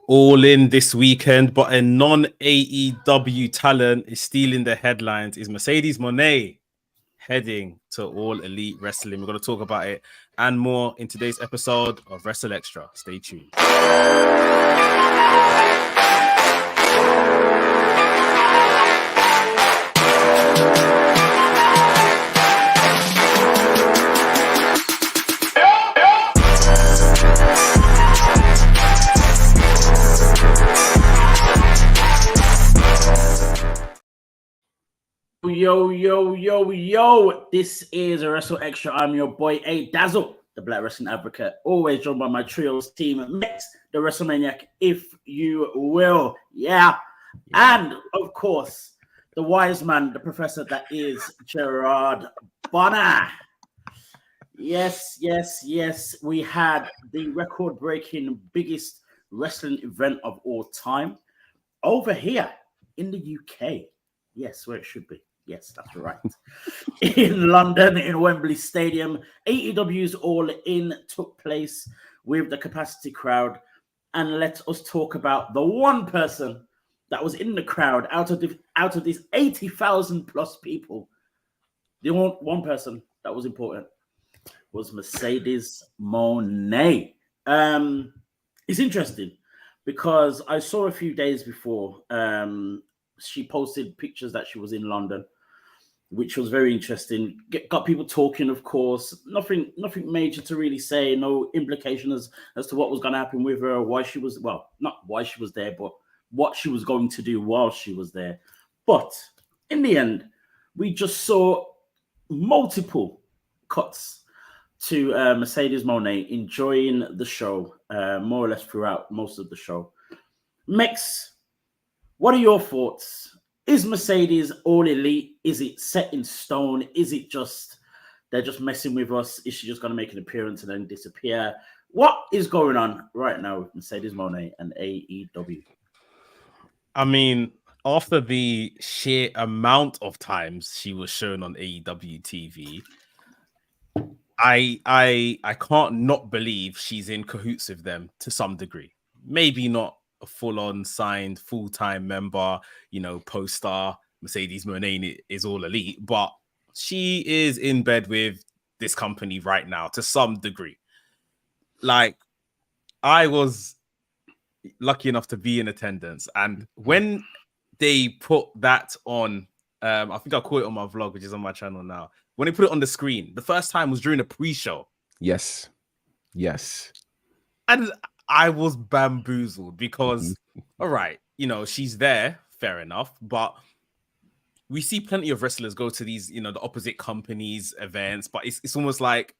All in this weekend, but a non-AEW talent is stealing the headlines. Is Mercedes Moné heading to All Elite Wrestling? We're going to talk about it and more in today's episode of WrstlXtra. Stay tuned. Yo. This is WrstlXtra. I'm your boy, A Dazzle, the Black Wrestling Advocate. Always joined by my trios team, Mix, the WrestleManiac, if you will. Yeah. And, of course, the wise man, the professor that is Gerard Bonner. Yes. We had the record-breaking biggest wrestling event of all time over here in the UK. Yes, where it should be. Yes, that's right. In London, in Wembley Stadium, AEW's All In took place with the capacity crowd. And let us talk about the one person that was in the crowd out of these 80,000 plus people. The one person that was important was Mercedes Moné. It's interesting because I saw a few days before she posted pictures that she was in London, which was very interesting. Got people talking, of course. Nothing major to really say. No implication as to what was going to happen with her, why she was, well, not why she was there, but what she was going to do while she was there. But in the end, we just saw multiple cuts to Mercedes Moné enjoying the show, more or less throughout most of the show. Mex, what are your thoughts? Is Mercedes All Elite? Is it set in stone? Is it just they're just messing with us? Is she just going to make an appearance and then disappear? What is going on right now with Mercedes Moné and AEW? I mean, after the sheer amount of times she was shown on AEW TV, I can't not believe she's in cahoots with them to some degree. Maybe not a full-on signed full-time member, post-star Mercedes Moné is All Elite, but she is in bed with this company right now to some degree. Like, I was lucky enough to be in attendance, and when they put that on, I think I caught it on my vlog, which is on my channel now. When they put it on the screen, the first time was during a pre-show. Yes. And I was bamboozled because, all right, she's there, fair enough, but we see plenty of wrestlers go to these, the opposite companies' events, but it's almost like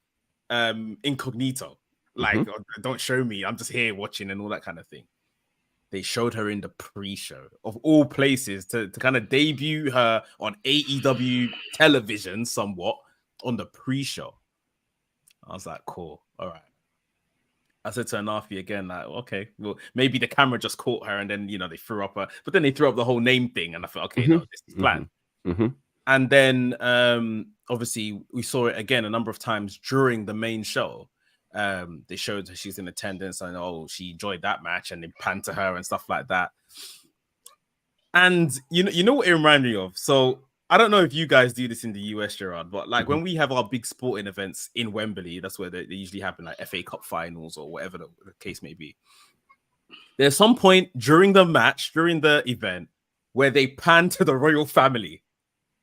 incognito, like, don't show me, I'm just here watching and all that kind of thing. They showed her in the pre-show, of all places, to kind of debut her on AEW television somewhat on the pre-show. I was like, cool, all right. I said to Anafi again, like, okay, well, maybe the camera just caught her and then, they threw up but then they threw up the whole name thing. And I thought, okay, no, this is planned. And then, obviously, we saw it again a number of times during the main show. They showed her she's in attendance and, she enjoyed that match and they panned to her and stuff like that. And, you know what it reminded me of? So, I don't know if you guys do this in the US, Gerard, but like when we have our big sporting events in Wembley, that's where they usually happen, like FA Cup finals or whatever the case may be. There's some point during the match, during the event, where they pan to the royal family.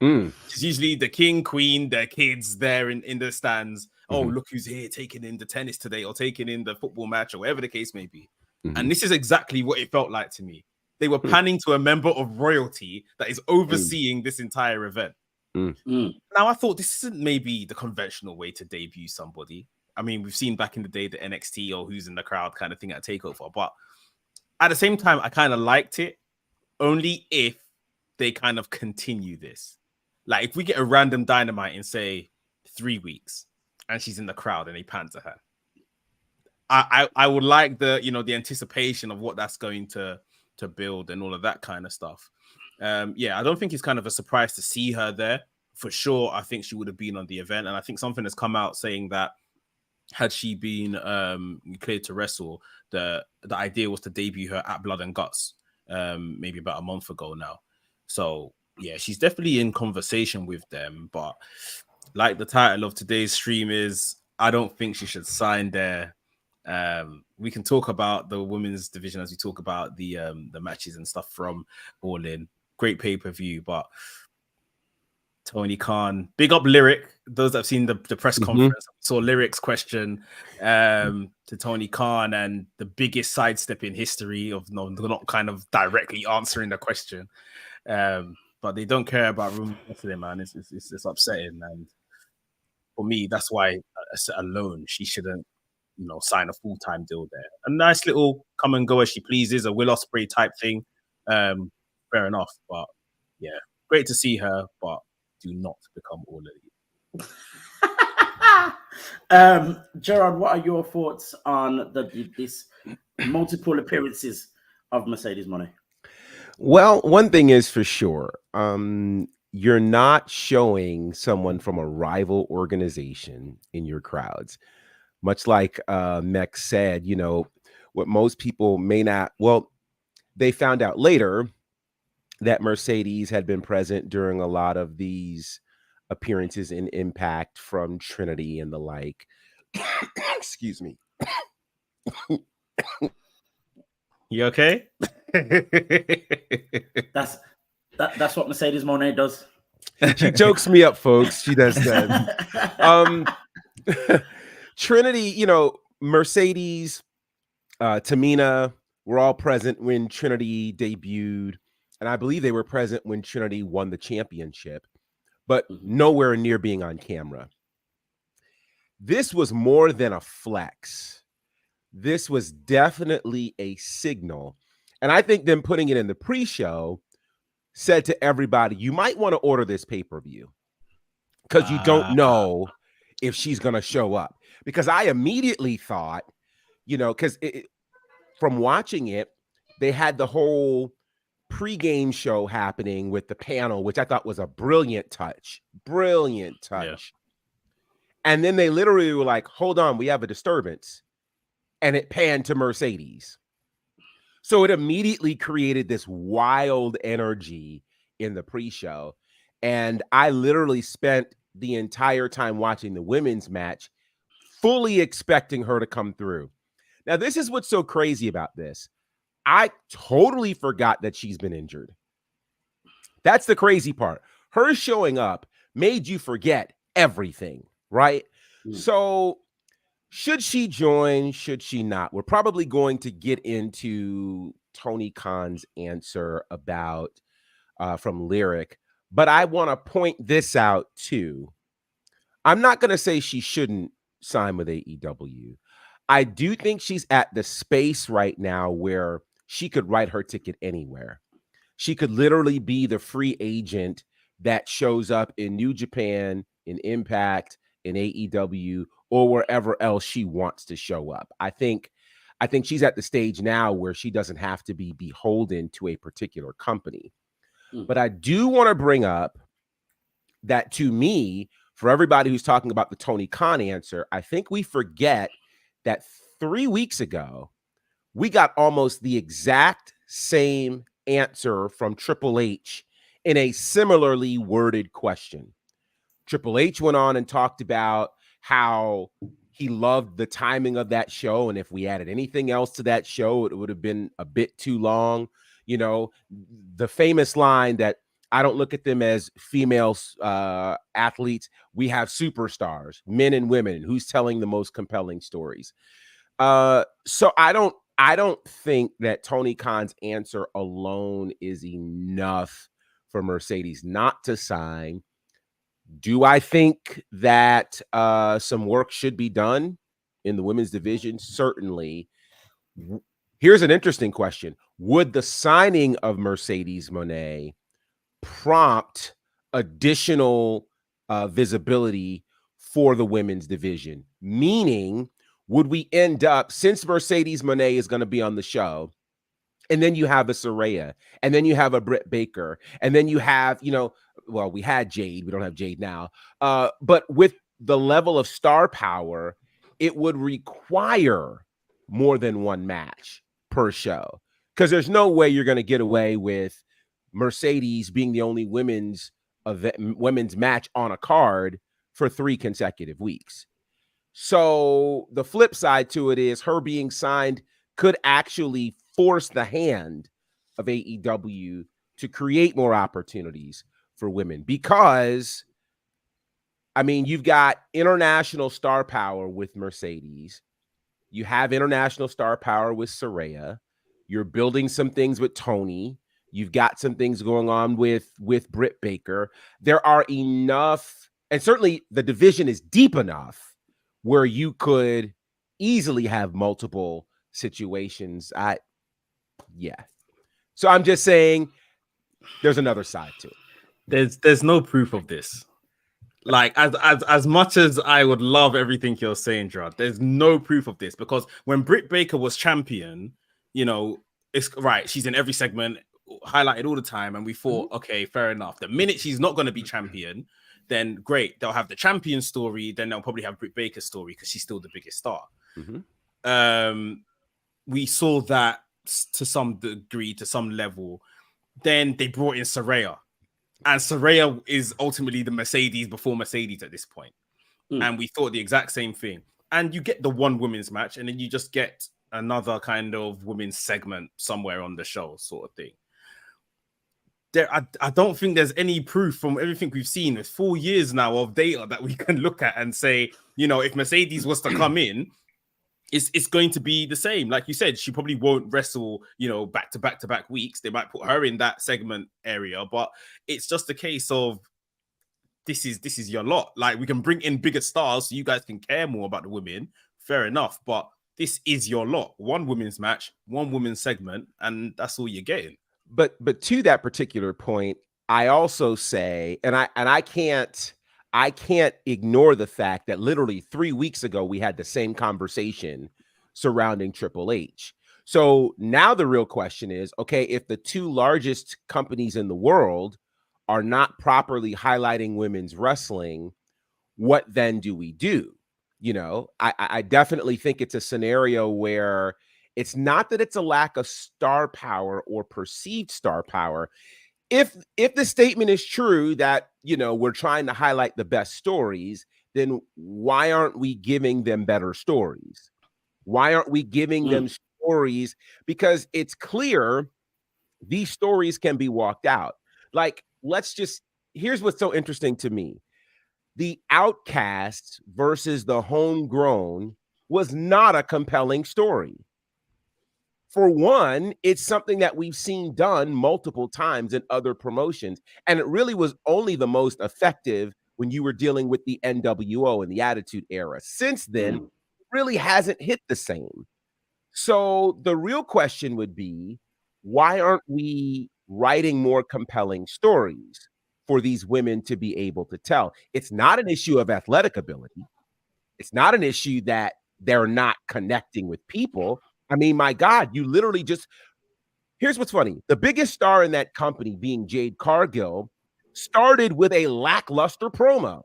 It's usually the king, queen, their kids there in the stands. Oh, look who's here taking in the tennis today or taking in the football match or whatever the case may be. And this is exactly what it felt like to me. They were panning to a member of royalty that is overseeing this entire event. Now, I thought this isn't maybe the conventional way to debut somebody. I mean, we've seen back in the day the NXT or who's in the crowd kind of thing at TakeOver. But at the same time, I kind of liked it only if they kind of continue this. Like, if we get a random Dynamite in, say, 3 weeks and she's in the crowd and they pan to her, I would like the anticipation of what that's going to build and all of that kind of stuff. I don't think it's kind of a surprise to see her there. For sure, I think she would have been on the event. And I think something has come out saying that had she been cleared to wrestle, the idea was to debut her at Blood and Guts, maybe about a month ago now. So yeah, she's definitely in conversation with them. But like the title of today's stream is, I don't think she should sign there. We can talk about the women's division as we talk about the matches and stuff from All In. Great pay-per-view, but Tony Khan, big up Lyric. Those that have seen the press conference saw Lyric's question to Tony Khan, and the biggest sidestep in history of not kind of directly answering the question. But they don't care about room yesterday, man. It's upsetting, and for me, that's why alone she shouldn't, sign a full-time deal there. A nice little come and go as she pleases, a Will Ospreay type thing. Fair enough, but yeah, great to see her, but do not become All Elite. Gerard, what are your thoughts on this multiple appearances of Mercedes Moné? Well, one thing is for sure, you're not showing someone from a rival organization in your crowds. Much like Mech said, what most people may not, well, they found out later that Mercedes had been present during a lot of these appearances in Impact from Trinity and the like. Excuse me. You okay? That's what Mercedes Moné does. She jokes me up, folks. She does that. Trinity, Mercedes, Tamina were all present when Trinity debuted. And I believe they were present when Trinity won the championship, but nowhere near being on camera. This was more than a flex. This was definitely a signal. And I think them putting it in the pre-show said to everybody, you might want to order this pay-per-view because you don't know if she's going to show up. Because I immediately thought, because from watching it, they had the whole pre-game show happening with the panel, which I thought was a brilliant touch. Yeah. And then they literally were like, hold on, we have a disturbance. And it panned to Mercedes. So it immediately created this wild energy in the pre-show. And I literally spent the entire time watching the women's match fully expecting her to come through. Now, this is what's so crazy about this. I totally forgot that she's been injured. That's the crazy part. Her showing up made you forget everything, right? So should she join? Should she not? We're probably going to get into Tony Khan's answer about from Lyric, but I want to point this out too. I'm not going to say she shouldn't sign with AEW. I do think she's at the space right now where she could write her ticket anywhere. She could literally be the free agent that shows up in New Japan, in Impact, in AEW, or wherever else she wants to show up. I think she's at the stage now where she doesn't have to be beholden to a particular company. But I do want to bring up that, to me, for everybody who's talking about the Tony Khan answer, I think we forget that 3 weeks ago, we got almost the exact same answer from Triple H in a similarly worded question. Triple H went on and talked about how he loved the timing of that show, and if we added anything else to that show, it would have been a bit too long. The famous line that I don't look at them as female athletes. We have superstars, men and women. Who's telling the most compelling stories? So I don't think that Tony Khan's answer alone is enough for Mercedes not to sign. Do I think that some work should be done in the women's division? Certainly. Here's an interesting question. Would the signing of Mercedes Moné prompt additional visibility for the women's division? Meaning, would we end up, since Mercedes Moné is going to be on the show, and then you have a Saraya, and then you have a Britt Baker, and then you have, well, we had Jade. We don't have Jade now. But with the level of star power, it would require more than one match per show, because there's no way you're going to get away with Mercedes being the only women's match on a card for 3 consecutive weeks. So the flip side to it is her being signed could actually force the hand of AEW to create more opportunities for women, because I mean, you've got international star power with Mercedes. You have international star power with Saraya. You're building some things with Tony. You've got some things going on with Britt Baker. There are enough, and certainly the division is deep enough where you could easily have multiple situations. Yeah. So I'm just saying there's another side to it. There's no proof of this. Like, as much as I would love everything you're saying, Gerard, there's no proof of this, because when Britt Baker was champion, you know, it's right, she's in every segment, highlighted all the time, and we thought, okay, fair enough. The minute she's not going to be champion, then great, they'll have the champion story, then they'll probably have Britt Baker's story because she's still the biggest star. We saw that to some degree, to some level. Then they brought in Saraya. And Saraya is ultimately the Mercedes before Mercedes at this point. And we thought the exact same thing. And you get the one women's match, and then you just get another kind of women's segment somewhere on the show, sort of thing. I don't think there's any proof from everything we've seen. There's 4 years now of data that we can look at and say, you know, if Mercedes was to come in, it's going to be the same. Like you said, she probably won't wrestle, you know, back to back weeks. They might put her in that segment area, but it's just a case of this is your lot. Like, we can bring in bigger stars so you guys can care more about the women. Fair enough, but this is your lot. One women's match, one women's segment, and that's all you're getting. But to that particular point, I also say, and I can't ignore the fact that literally 3 weeks ago, we had the same conversation surrounding Triple H. So now the real question is, okay, if the 2 largest companies in the world are not properly highlighting women's wrestling, what then do we do? You know, I definitely think it's a scenario where it's not that it's a lack of star power or perceived star power. If the statement is true that, you know, we're trying to highlight the best stories, then why aren't we giving them better stories? Why aren't we giving them stories? Because it's clear these stories can be walked out. Like, here's what's so interesting to me. The Outcasts versus the Homegrown was not a compelling story. For one, it's something that we've seen done multiple times in other promotions, and it really was only the most effective when you were dealing with the NWO in the Attitude Era. Since then, it really hasn't hit the same. So the real question would be, why aren't we writing more compelling stories for these women to be able to tell? It's not an issue of athletic ability. It's not an issue that they're not connecting with people. I mean, my God, you literally here's what's funny. The biggest star in that company, being Jade Cargill, started with a lackluster promo.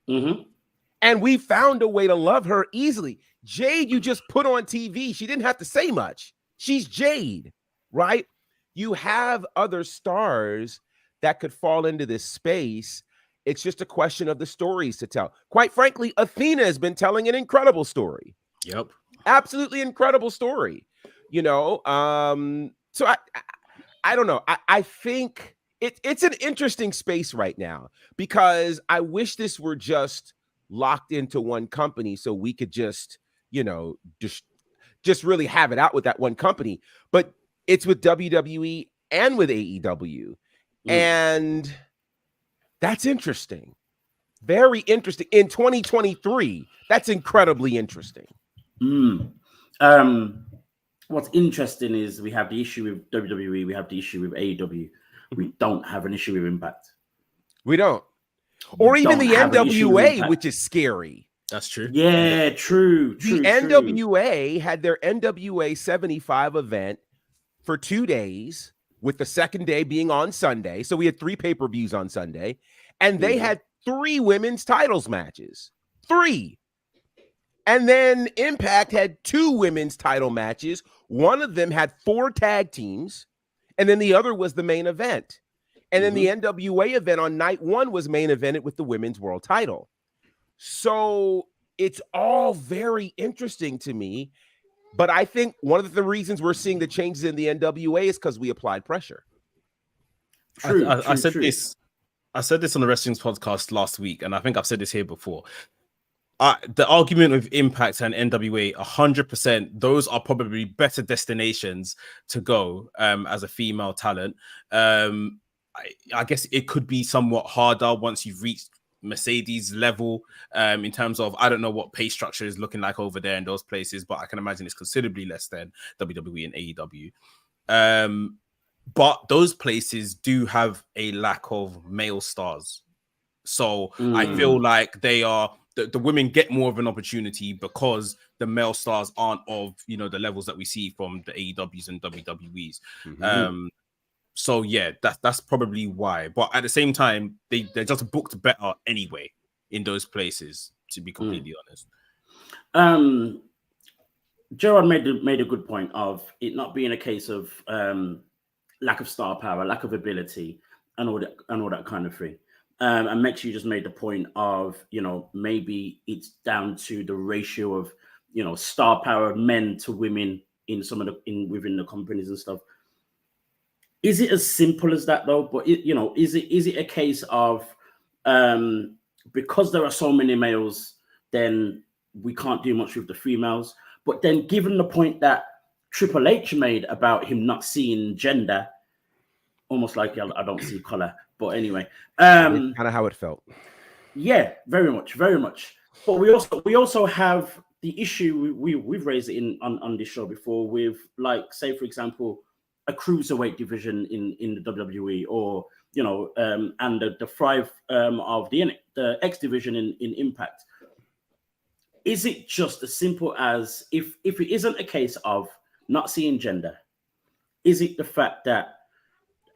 And we found a way to love her easily. Jade, you just put on TV. She didn't have to say much. She's Jade, right? You have other stars that could fall into this space. It's just a question of the stories to tell. Quite frankly, Athena has been telling an incredible story. Yep. Absolutely incredible story, you know. So I don't know. I think it's an interesting space right now, because I wish this were just locked into one company so we could just, you know, just really have it out with that one company. But it's with WWE and with AEW, and that's interesting. Very interesting. In 2023, that's incredibly interesting. What's interesting is we have the issue with WWE, we have the issue with AEW. We don't have an issue with Impact. We don't. Or even the NWA, which is scary. That's true. Yeah, true. The NWA had their NWA 75 event for 2 days, with the second day being on Sunday. So we had 3 pay-per-views on Sunday, and they had 3 women's titles matches. 3. And then Impact had 2 women's title matches. One of them had 4 tag teams, and then the other was the main event. And then the NWA event on night 1 was main evented with the women's world title. So it's all very interesting to me. But I think one of the reasons we're seeing the changes in the NWA is because we applied pressure. I said this on the Wrestling's podcast last week, and I think I've said this here before. The argument with Impact and NWA, 100%, those are probably better destinations to go as a female talent. I guess it could be somewhat harder once you've reached Mercedes level in terms of, I don't know what pay structure is looking like over there in those places, but I can imagine it's considerably less than WWE and AEW. But those places do have a lack of male stars. So I feel like they are... The women get more of an opportunity because the male stars aren't of, you know, the levels that we see from the AEWs and WWEs. So yeah, that's probably why. But at the same time, they're just booked better anyway in those places, to be completely honest. Gerard made a good point of it not being a case of lack of star power, lack of ability, and all that kind of thing. And Mex, you just made the point of, you know, maybe it's down to the ratio of, you know, star power of men to women in within the companies and stuff. Is it as simple as that though? But is it a case of because there are so many males, then we can't do much with the females? But then, given the point that Triple H made about him not seeing gender, almost like I don't see color. But anyway, kind of how it felt. Yeah, very much. But we also have the issue we've raised it on this show before with, like, say for example, a cruiserweight division in the WWE, or you know, and the Thrive of the X division in Impact. Is it just as simple as, if it isn't a case of not seeing gender, is it the fact that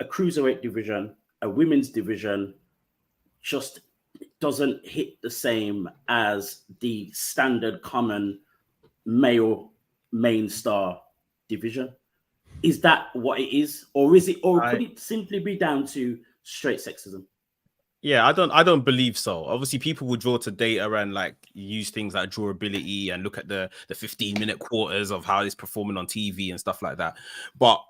a cruiserweight division, a women's division, just doesn't hit the same as the standard common male main star division? Is that what it is, or could it simply be down to straight sexism? Yeah, I don't believe so. Obviously, people will draw to data and like use things like durability and look at the 15-minute quarters of how it's performing on TV and stuff like that. But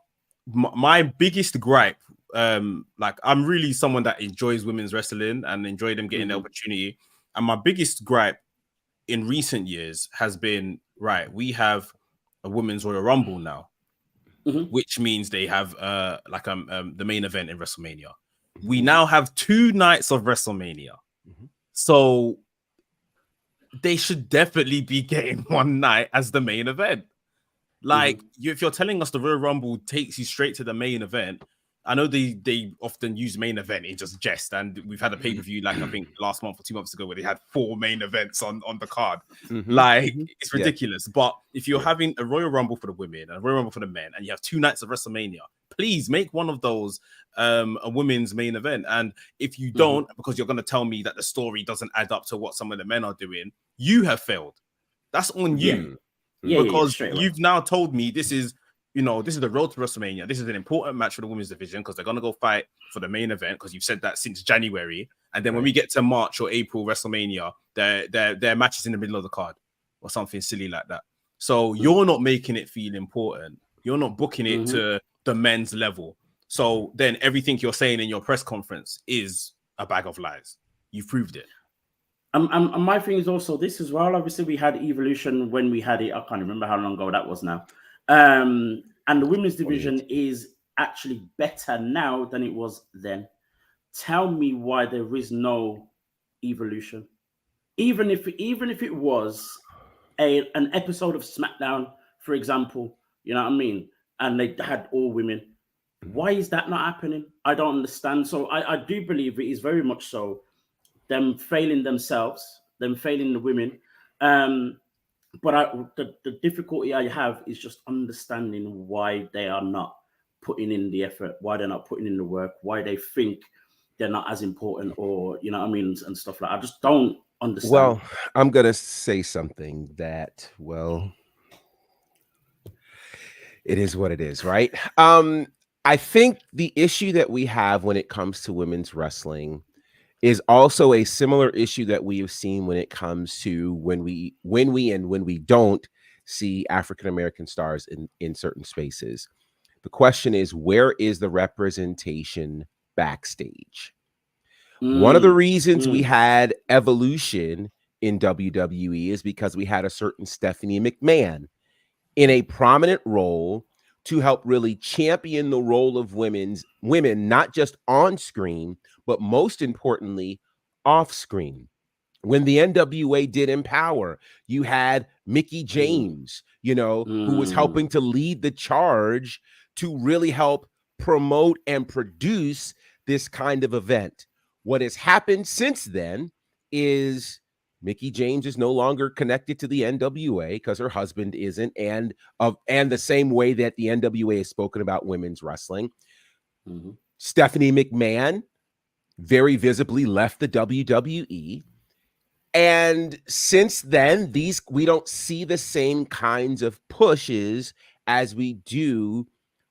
my biggest gripe, like, I'm really someone that enjoys women's wrestling and enjoy them getting the opportunity. And my biggest gripe in recent years has been, right, we have a women's Royal Rumble now, which means they have the main event in WrestleMania. We now have 2 nights of WrestleMania. So they should definitely be getting one night as the main event. Like, if you're telling us the Royal Rumble takes you straight to the main event, I know they often use main event in just jest, and we've had a pay-per-view, like, I think last month or 2 months ago, where they had 4 main events on the card. Like, it's ridiculous. Yeah. But if you're having a Royal Rumble for the women and a Royal Rumble for the men, and you have 2 nights of WrestleMania, please make one of those a women's main event. And if you don't, because you're going to tell me that the story doesn't add up to what some of the men are doing, you have failed. That's on you. Because you've now told me this is the road to WrestleMania. This is an important match for the women's division because they're going to go fight for the main event, because you've said that since January. And then when we get to March or April WrestleMania, their match is in the middle of the card or something silly like that. So you're not making it feel important. You're not booking it to the men's level. So then everything you're saying in your press conference is a bag of lies. You've proved it. And my thing is also this as well. Obviously, we had Evolution when we had it. I can't remember how long ago that was now. And the women's division is actually better now than it was then. Tell me why there is no Evolution. Even if it was an episode of SmackDown, for example, you know what I mean, and they had all women, why is that not happening? I don't understand. So I do believe it is very much so them failing themselves, them failing the women. But the difficulty I have is just understanding why they are not putting in the effort, why they're not putting in the work, why they think they're not as important, or, you know what I mean, and stuff like that. I just don't understand? Well, I'm going to say something that, well, it is what it is, right? I think the issue that we have when it comes to women's wrestling is also a similar issue that we have seen when it comes to when we don't see African American stars in certain spaces. The question is, where is the representation backstage? One of the reasons we had evolution in WWE is because we had a certain Stephanie McMahon in a prominent role to help really champion the role of women, not just on screen, but most importantly, off screen. When the NWA did Empower, you had Mickey James, who was helping to lead the charge to really help promote and produce this kind of event. What has happened since then is Mickey James is no longer connected to the NWA because her husband isn't, and the same way that the NWA has spoken about women's wrestling. Stephanie McMahon very visibly left the WWE. And since then, we don't see the same kinds of pushes as we do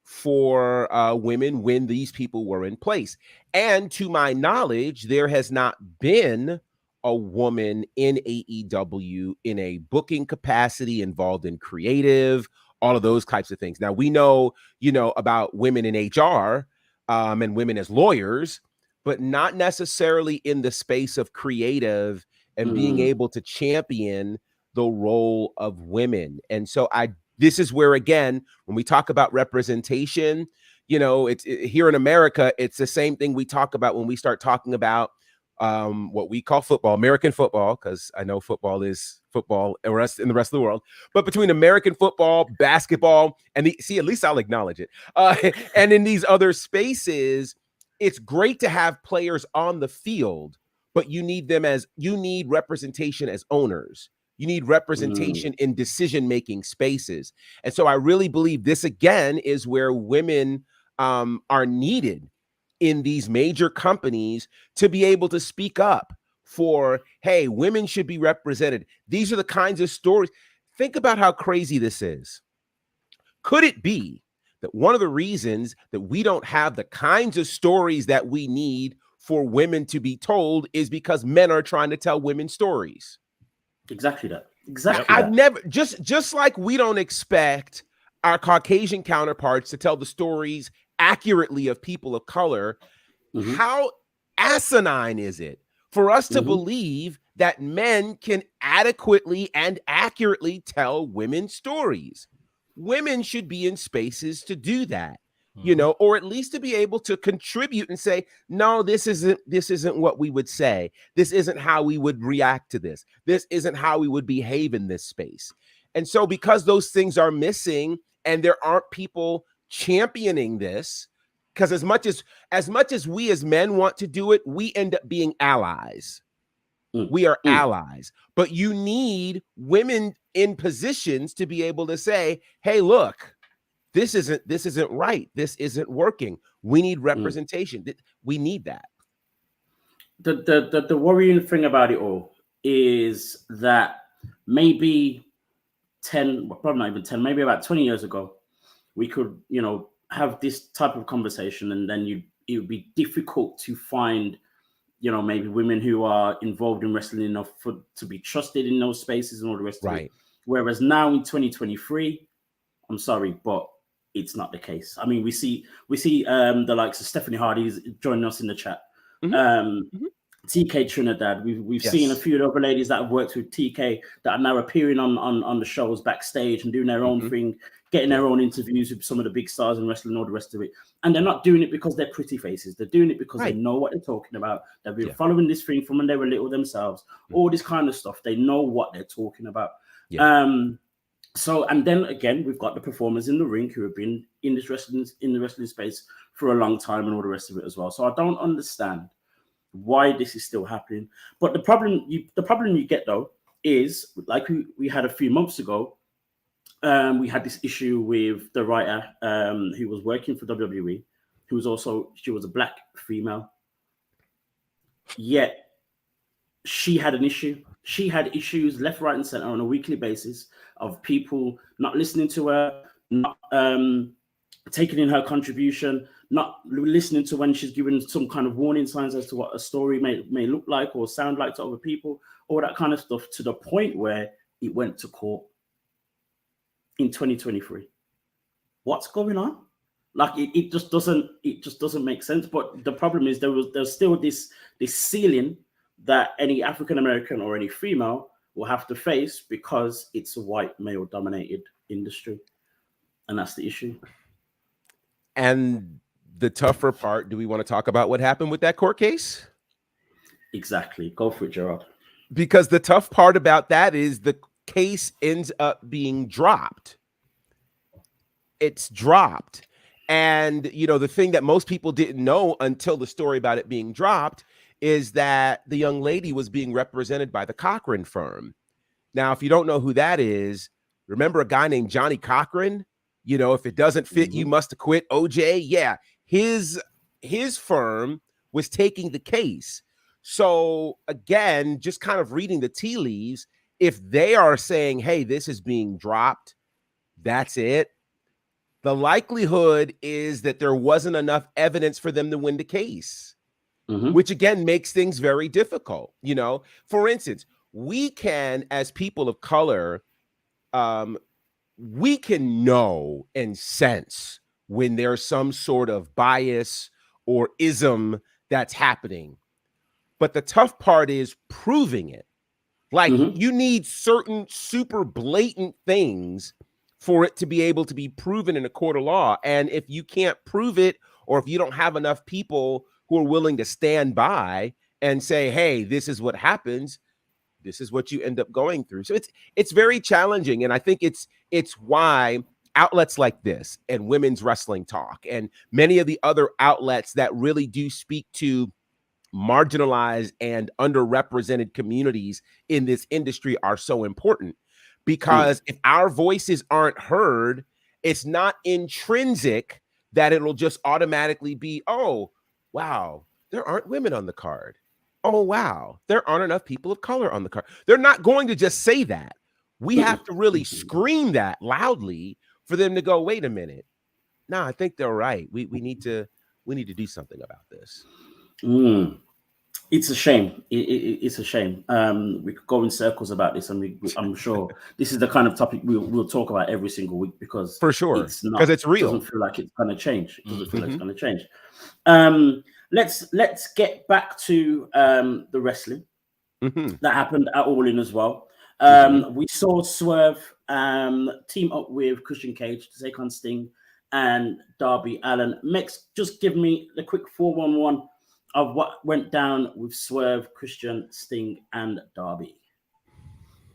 for women when these people were in place. And to my knowledge, there has not been a woman in AEW in a booking capacity, involved in creative, all of those types of things. Now we know, about women in HR and women as lawyers, but not necessarily in the space of creative and being able to champion the role of women. And so this is where, again, when we talk about representation, here in America, it's the same thing we talk about when we start talking about what we call football, American football, because I know football is football in the rest of the world. But between American football, basketball, and at least I'll acknowledge it. And in these other spaces, it's great to have players on the field, but you need representation as owners. You need representation in decision-making spaces. And so I really believe this, again, is where women are needed in these major companies to be able to speak up for, hey, women should be represented. These are the kinds of stories. Think about how crazy this is. Could it be that one of the reasons that we don't have the kinds of stories that we need for women to be told is because men are trying to tell women stories? Exactly that. Exactly. I've never, just like we don't expect our Caucasian counterparts to tell the stories accurately of people of color, how asinine is it for us to believe that men can adequately and accurately tell women's stories? Women should be in spaces to do that, or at least to be able to contribute and say, no, this isn't what we would say. This isn't how we would react to this. This isn't how we would behave in this space. And so because those things are missing and there aren't people championing this, because as much as we as men want to do it, we end up being allies. We are allies, but you need women in positions to be able to say, hey, look, this isn't right. This isn't working. We need representation. We need that. The worrying thing about it all is that maybe 10, probably not even 10, maybe about 20 years ago, we could, have this type of conversation, and then it would be difficult to find, maybe women who are involved in wrestling enough to be trusted in those spaces and all the rest of it. Whereas now in 2023, I'm sorry, but it's not the case. I mean, we see the likes of Stephanie Hardy's joining us in the chat. TK Trinidad. We've seen a few other ladies that have worked with TK that are now appearing on the shows backstage and doing their own thing, getting their own interviews with some of the big stars in wrestling and all the rest of it. And they're not doing it because they're pretty faces. They're doing it because they know what they're talking about. They've been following this thing from when they were little themselves. All this kind of stuff. They know what they're talking about. So, and then again, we've got the performers in the ring who have been in the wrestling space for a long time and all the rest of it as well. So I don't understand why this is still happening. But the problem you get though is, like we had a few months ago, we had this issue with the writer who was working for WWE, she was a black female, yet she had an issue. She had issues left, right, and center on a weekly basis of people not listening to her, not taking in her contribution, not listening to when she's giving some kind of warning signs as to what a story may look like or sound like to other people, all that kind of stuff, to the point where it went to court in 2023. What's going on? Like it just doesn't make sense. But the problem is there's still this ceiling that any African American or any female will have to face because it's a white male dominated industry, and that's the issue. And the tougher part, do we want to talk about what happened with that court case? Exactly. Go for it, Gerard. Because the tough part about that is the case ends up being dropped. It's dropped. And, you know, the thing that most people didn't know until the story about it being dropped is that the young lady was being represented by the Cochran firm. Now, if you don't know who that is, remember a guy named Johnny Cochran? You know, if it doesn't fit, you must have quit. OJ, yeah. His firm was taking the case. So again, just kind of reading the tea leaves, if they are saying, hey, this is being dropped, that's it. The likelihood is that there wasn't enough evidence for them to win the case, which again makes things very difficult. You know, for instance, we can, as people of color, we can know and sense when there's some sort of bias or ism that's happening. But the tough part is proving it. Like you need certain super blatant things for it to be able to be proven in a court of law. And if you can't prove it, or if you don't have enough people who are willing to stand by and say, hey, this is what happens, this is what you end up going through. So it's very challenging. And I think it's why outlets like this and Women's Wrestling Talk and many of the other outlets that really do speak to marginalized and underrepresented communities in this industry are so important. Because if our voices aren't heard, it's not intrinsic that it'll just automatically be, oh, wow, there aren't women on the card. Oh, wow, there aren't enough people of color on the card. They're not going to just say that. We have to really scream that loudly for them to go, wait a minute. No, I think they're right. We need to do something about this. It's a shame. It's a shame. We could go in circles about this, and I'm sure this is the kind of topic we'll talk about every single week, because for sure, because it's real. It doesn't feel like it's going to change. It doesn't feel like it's going to change. Let's get back to the wrestling that happened at All In as well. We saw Swerve team up with Christian Cage to take on Sting and Darby Allin. Mex, just give me the quick 411 of what went down with Swerve, Christian, Sting, and Darby.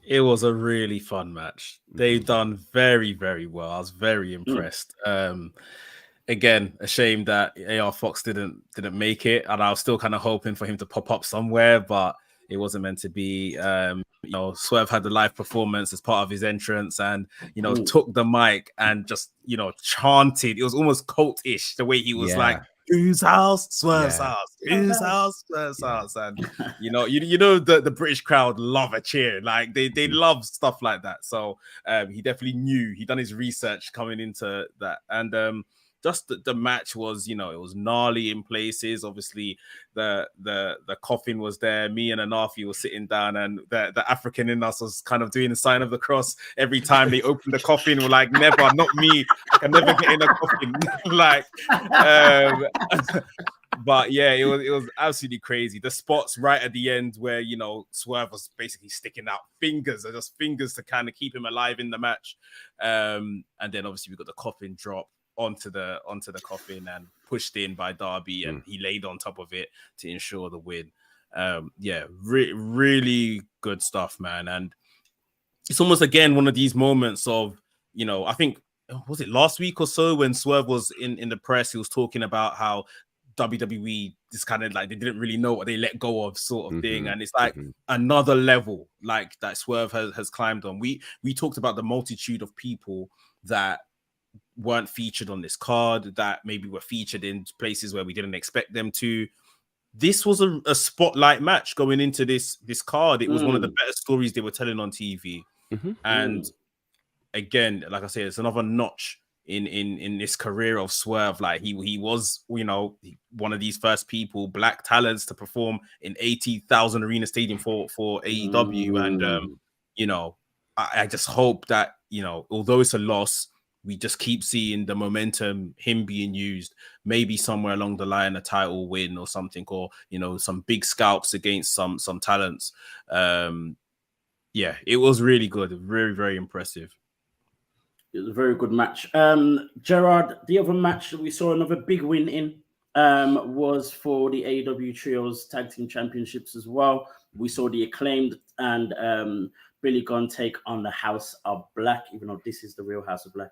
It was a really fun match. They've done very, very well. I was very impressed. Again, a shame that AR Fox didn't make it, and I was still kind of hoping for him to pop up somewhere, but it wasn't meant to be. Swerve had the live performance as part of his entrance, and took the mic and just chanted. It was almost cult-ish the way he was like, "Whose house? Swerve's house. Whose house? Swerve's house." And the British crowd love a cheer. Like they love stuff like that. So he definitely knew. He done his research coming into that, and just the match was, it was gnarly in places. Obviously, the coffin was there. Me and Anafi were sitting down, and the African in us was kind of doing the sign of the cross every time they opened the coffin. We're like, never, not me. I can never get in a coffin. But yeah, it was absolutely crazy. The spots right at the end where Swerve was basically sticking out fingers, just fingers to kind of keep him alive in the match. And then obviously we got the coffin drop onto the coffin and pushed in by Darby, and he laid on top of it to ensure the win. Really good stuff, man. And it's almost again one of these moments of, I think, was it last week or so when Swerve was in the press, he was talking about how WWE is kind of like they didn't really know what they let go of sort of thing, and it's like another level like that Swerve has climbed on. We talked about the multitude of people that weren't featured on this card, that maybe were featured in places where we didn't expect them to. this was a spotlight match going into this card. It was one of the better stories they were telling on TV. And again, like I said, it's another notch in this career of Swerve. Like he was, you know, one of these first people, black talents, to perform in 80,000 arena stadium for AEW. And you know, I just hope that, you know, although it's a loss, we just keep seeing the momentum, him being used, maybe somewhere along the line, a title win or something, or, you know, some big scalps against some talents. Yeah, it was really good. Very, very impressive. It was a very good match. Gerard, the other match that we saw another big win in was for the AEW Trios Tag Team Championships as well. We saw the Acclaimed and Billy Gunn take on the House of Black, even though this is the real House of Black.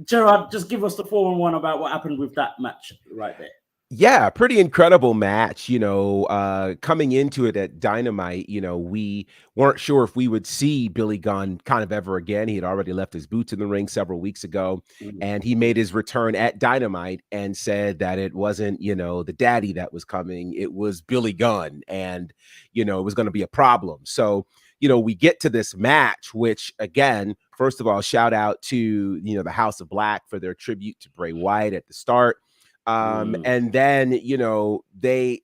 Gerard, just give us the 4-on-1 about what happened with that match right there. Yeah, pretty incredible match. You know, coming into it at Dynamite, you know, we weren't sure if we would see Billy Gunn kind of ever again. He had already left his boots in the ring several weeks ago, and he made his return at Dynamite and said that it wasn't, you know, the daddy that was coming. It was Billy Gunn, and, you know, it was going to be a problem. So, you know, we get to this match, which, again, first of all, shout out to, you know, the House of Black for their tribute to Bray Wyatt at the start. And then, you know, they,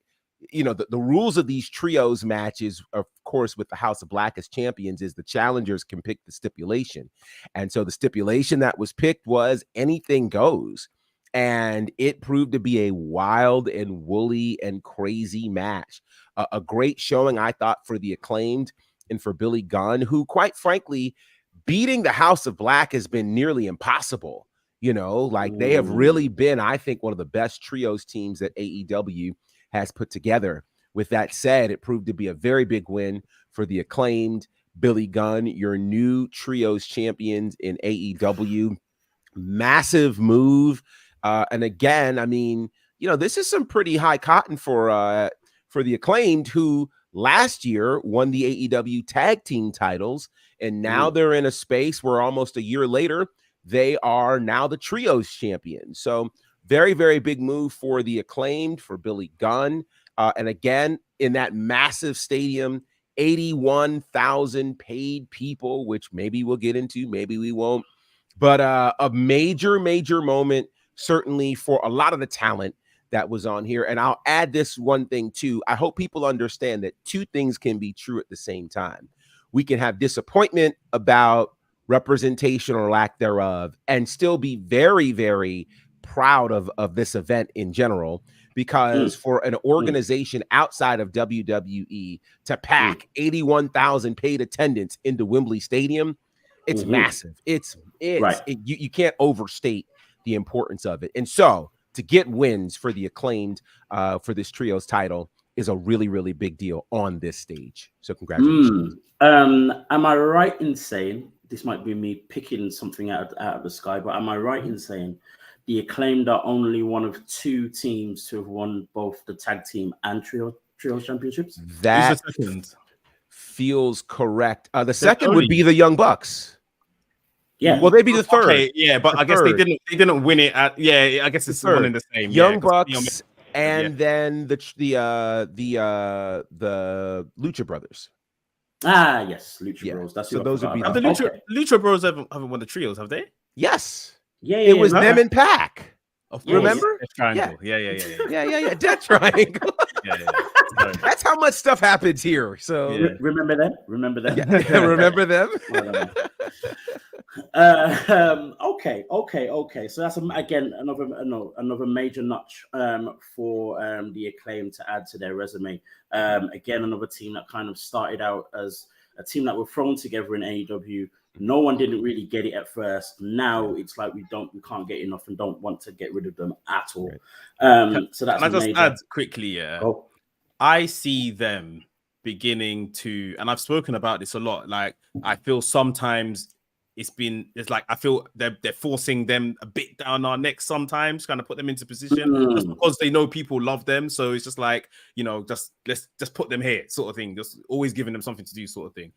you know, the rules of these trios matches, of course, with the House of Black as champions, is the challengers can pick the stipulation. And so the stipulation that was picked was anything goes. And it proved to be a wild and woolly and crazy match. A great showing, I thought, for the Acclaimed and for Billy Gunn, who, quite frankly, beating the House of Black has been nearly impossible. You know, like they have really been, I think, one of the best trios teams that AEW has put together. With that said, it proved to be a very big win for the Acclaimed. Billy Gunn, your new trios champions in AEW. Massive move. And again, I mean, you know, this is some pretty high cotton for the Acclaimed, who last year won the AEW tag team titles. And now they're in a space where almost a year later, they are now the trios champions. So very, very big move for the Acclaimed, for Billy Gunn. And again, in that massive stadium, 81,000 paid people, which maybe we'll get into, maybe we won't. But a major, major moment, certainly, for a lot of the talent that was on here. And I'll add this one thing too. I hope people understand that two things can be true at the same time. We can have disappointment about representation or lack thereof, and still be very, very proud of this event in general, because for an organization outside of WWE to pack 81,000 paid attendance into Wembley Stadium, it's massive. It's right. You can't overstate the importance of it. And so to get wins for the Acclaimed for this trios title is a really, really big deal on this stage. So congratulations. Am I right in saying, this might be me picking something out of the sky, but am I right in saying the Acclaimed are only one of two teams to have won both the tag team and trios championships? That feels correct. The second would be the Young Bucks. Yeah. Well, they'd be the third. Okay, yeah, but I guess they didn't win it. I guess it's one and the same. Young Bucks, and then the Lucha Brothers. Ah, yes, Lucha Bros. That's so those would be. The Lucha Bros haven't won the trios, have they? Yes. Yeah. It was them and Pac. Remember? Triangle. Yeah. Death Triangle. Yeah. That's how much stuff happens here. So remember them. Yeah, remember them. Okay. So that's again another major notch for the Acclaim to add to their resume. Again, another team that kind of started out as a team that were thrown together in AEW. No one didn't really get it at first. Now it's like we can't get enough and don't want to get rid of them at all. So that's. Can I just add quickly? Yeah, I see them beginning to, and I've spoken about this a lot. Like I feel sometimes I feel they're forcing them a bit down our necks sometimes, kind of put them into position just because they know people love them. So it's just like, you know, let's put them here, sort of thing. Just always giving them something to do, sort of thing.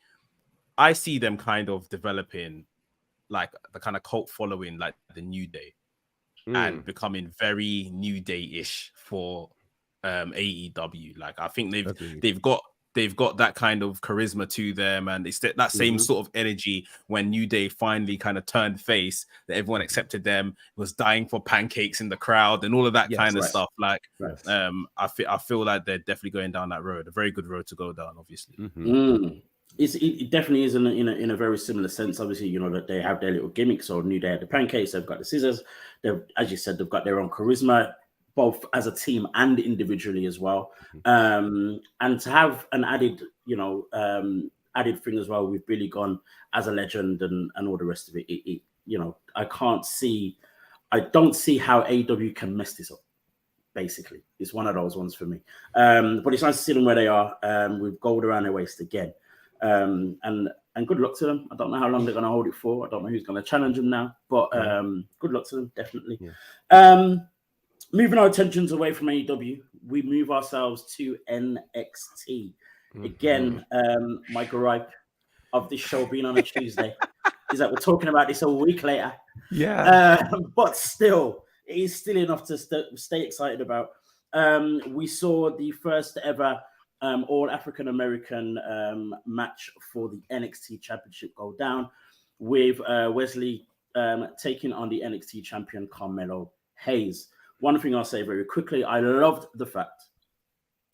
I see them kind of developing like the kind of cult following, like the New Day. and becoming very New Day-ish for AEW. Like I think they've got that kind of charisma to them, and it's that same sort of energy when New Day finally kind of turned face, that everyone accepted them, was dying for pancakes in the crowd and all of that kind of stuff. Like I feel like they're definitely going down that road, a very good road to go down, obviously. It definitely is in a very similar sense. Obviously, you know that they have their little gimmicks. So New Day had the pancakes, they've got the scissors. They've, as you said, they've got their own charisma, both as a team and individually as well. And to have an added, added thing as well with Billy Gunn as a legend and all the rest of it. I don't see how AEW can mess this up. Basically, it's one of those ones for me. But it's nice to see them where they are with gold around their waist again. And good luck to them. I don't know how long they're going to hold it for. I don't know who's going to challenge them now, but good luck to them, definitely. Moving our attentions away from AEW, we move ourselves to NXT. Again, my gripe of this show being on a Tuesday is that we're talking about this a week later. But still, it is still enough to stay excited about. We saw the first ever all African American match for the NXT Championship go down, with Wesley taking on the NXT champion Carmelo Hayes. One thing I'll say very quickly, I loved the fact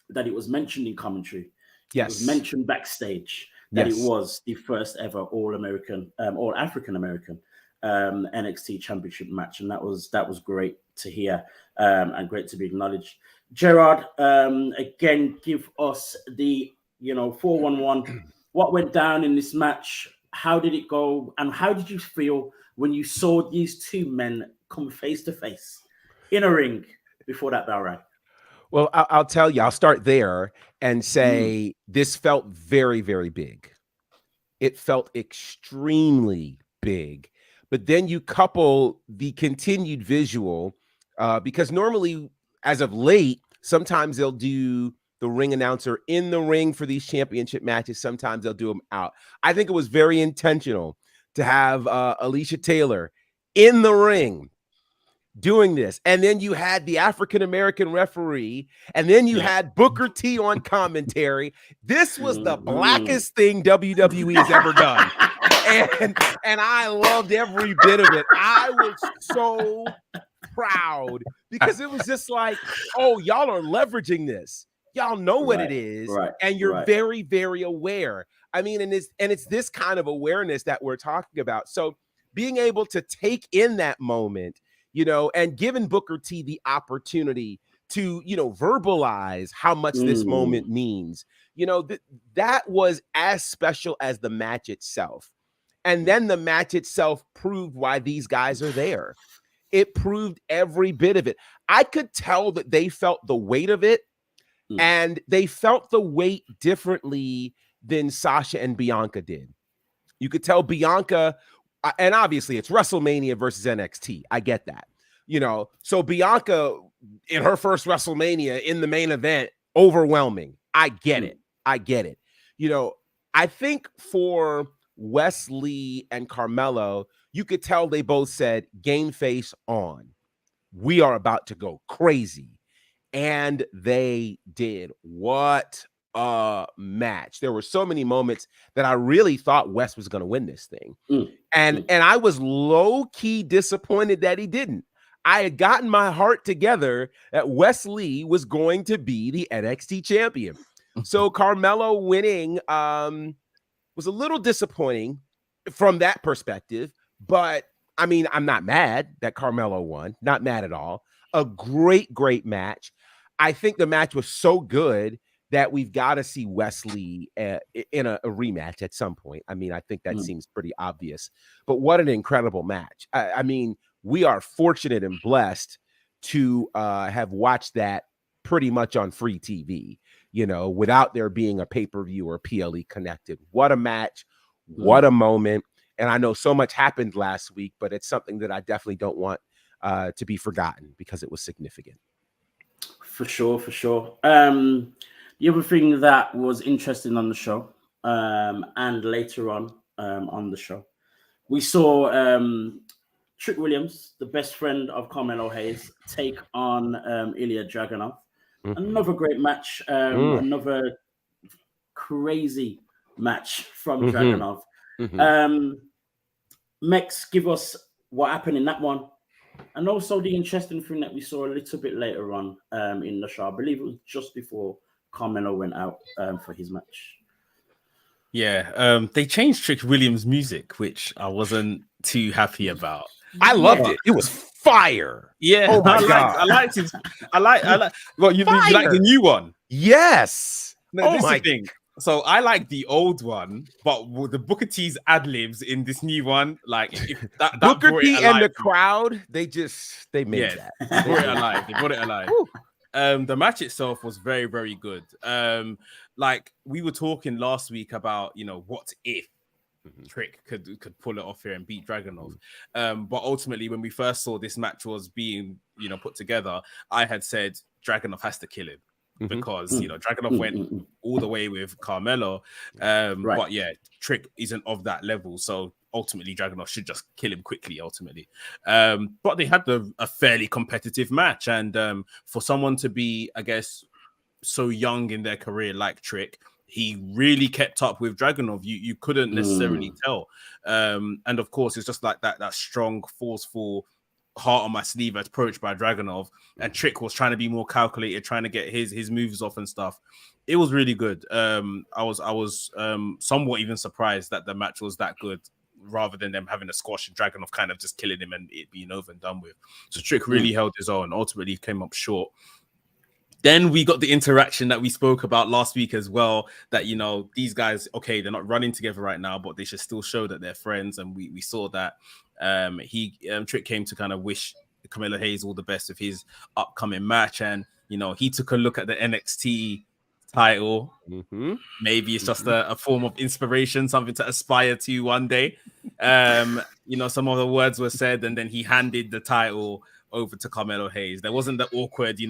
that it was mentioned in commentary. It was mentioned backstage that it was the first ever all African American NXT Championship match, and that was great to hear and great to be acknowledged. Gerard, again, give us the 411. What went down in this match? How did it go? And how did you feel when you saw these two men come face to face in a ring before that bell rang? Well, I'll tell you, I'll start there and say this felt very, very big. It felt extremely big. But then you couple the continued visual, because normally, as of late, sometimes they'll do the ring announcer in the ring for these championship matches. Sometimes they'll do them out. I think it was very intentional to have Alicia Taylor in the ring doing this. And then you had the African-American referee, and then you had Booker T on commentary. This was the blackest thing WWE has ever done. And I loved every bit of it. I was so proud because it was just like, oh, y'all are leveraging this. Y'all know what it is, and you're very, very aware. I mean, and it's this kind of awareness that we're talking about. So being able to take in that moment, and giving Booker T the opportunity to, verbalize how much this moment means, that was as special as the match itself. And then the match itself proved why these guys are there. It proved every bit of it. I could tell that they felt the weight of it, and they felt the weight differently than Sasha and Bianca did. You could tell Bianca, and obviously it's WrestleMania versus NXT. I get that. So Bianca in her first WrestleMania in the main event, overwhelming. I get it. I think for Wesley and Carmelo, you could tell they both said, game face on. We are about to go crazy. And they did. What a match. There were so many moments that I really thought Wes was going to win this thing. And I was low-key disappointed that he didn't. I had gotten my heart together that Wesley was going to be the NXT champion. So Carmelo winning was a little disappointing from that perspective, but I mean, I'm not mad that Carmelo won. Not mad at all. A great, great match. I think the match was so good that we've got to see Wesley in a rematch at some point. I mean, I think that seems pretty obvious, but what an incredible match. I mean, we are fortunate and blessed to have watched that pretty much on free TV, without there being a pay-per-view or PLE connected. What a match. What a moment. And I know so much happened last week, but it's something that I definitely don't want to be forgotten because it was significant. For sure. The other thing that was interesting on the show, and later on the show, we saw Trick Williams, the best friend of Carmelo Hayes, take on Ilya Dragonov. Another great match. Another crazy match from Dragonov. Mex, give us what happened in that one. And also the interesting thing that we saw a little bit later on in the show. I believe it was just before Carmelo went out for his match. Yeah, they changed Trick Williams' music, which I wasn't too happy about. I loved it. It was fire. Yeah, oh my God. I liked it. I like. Well, you like the new one? Yes. No, this is the thing. So I like the old one, but with the Booker T's ad libs in this new one, like if that Booker T and the crowd, they made that. They brought it alive. They brought it alive. The match itself was very, very good. Like we were talking last week about, what if Trick could pull it off here and beat Dragonov. But ultimately, when we first saw this match was being, put together, I had said Dragonov has to kill him. Because Dragonov went all the way with Carmelo, but yeah, Trick isn't of that level, so ultimately Dragonov should just kill him quickly. Ultimately, but they had a fairly competitive match, and for someone to be, I guess, so young in their career like Trick, he really kept up with Dragonov. You couldn't necessarily tell, and of course, it's just like that strong, forceful, heart on my sleeve approach by Dragonov, and Trick was trying to be more calculated, trying to get his moves off and stuff. It was really good. I was somewhat even surprised that the match was that good, rather than them having a squash and Dragonov kind of just killing him and it being over and done with. So Trick really held his own. Ultimately came up short. Then we got the interaction that we spoke about last week as well, that, these guys, okay, they're not running together right now, but they should still show that they're friends. And we saw that. Trick came to kind of wish Carmelo Hayes all the best with his upcoming match. And, he took a look at the NXT title. Maybe it's just a form of inspiration, something to aspire to one day. Some of the words were said, and then he handed the title over to Carmelo Hayes. There wasn't the awkward,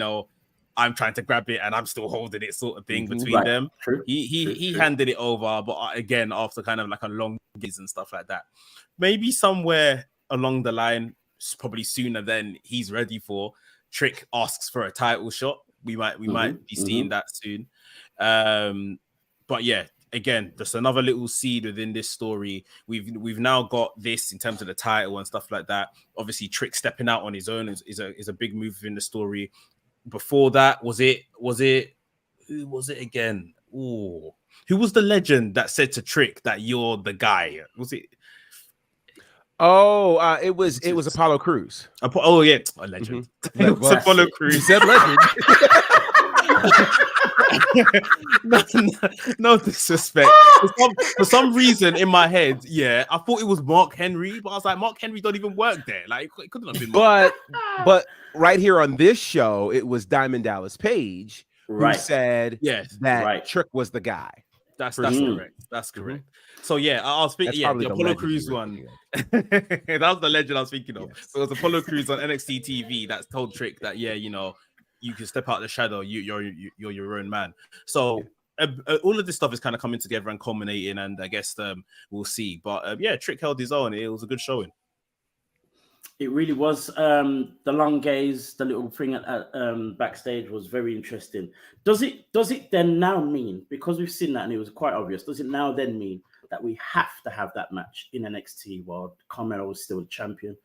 I'm trying to grab it and I'm still holding it sort of thing between them. True. He handed it over, but again, after kind of like a long gaze and stuff like that. Maybe somewhere along the line, probably sooner than he's ready for, Trick asks for a title shot. We might be seeing that soon. But yeah, again, just another little seed within this story. We've now got this in terms of the title and stuff like that. Obviously, Trick stepping out on his own is a big move in the story. Before that, was it who was it again? Ooh, who was the legend that said to Trick that you're the guy? Was it? Oh, it was Apollo Crews. Oh yeah, a legend. It was Apollo Crews. You said legend. no disrespect. For some reason in my head, yeah, I thought it was Mark Henry, but I was like, Mark Henry don't even work there. Like, it couldn't have been. But right here on this show, it was Diamond Dallas Page who said that Trick was the guy. That's correct. That's correct. So yeah, I was thinking, the Apollo Crews one. That was the legend I was thinking of. Yes. So it was Apollo Crews on NXT TV that told Trick that you can step out the shadow. You're your own man. So all of this stuff is kind of coming together and culminating, and I guess we'll see. But Trick held his own. It was a good showing. It really was. The long gaze, the little thing at backstage was very interesting. Does it then now mean, because we've seen that and it was quite obvious, does it now then mean that we have to have that match in NXT while Carmelo is still the champion?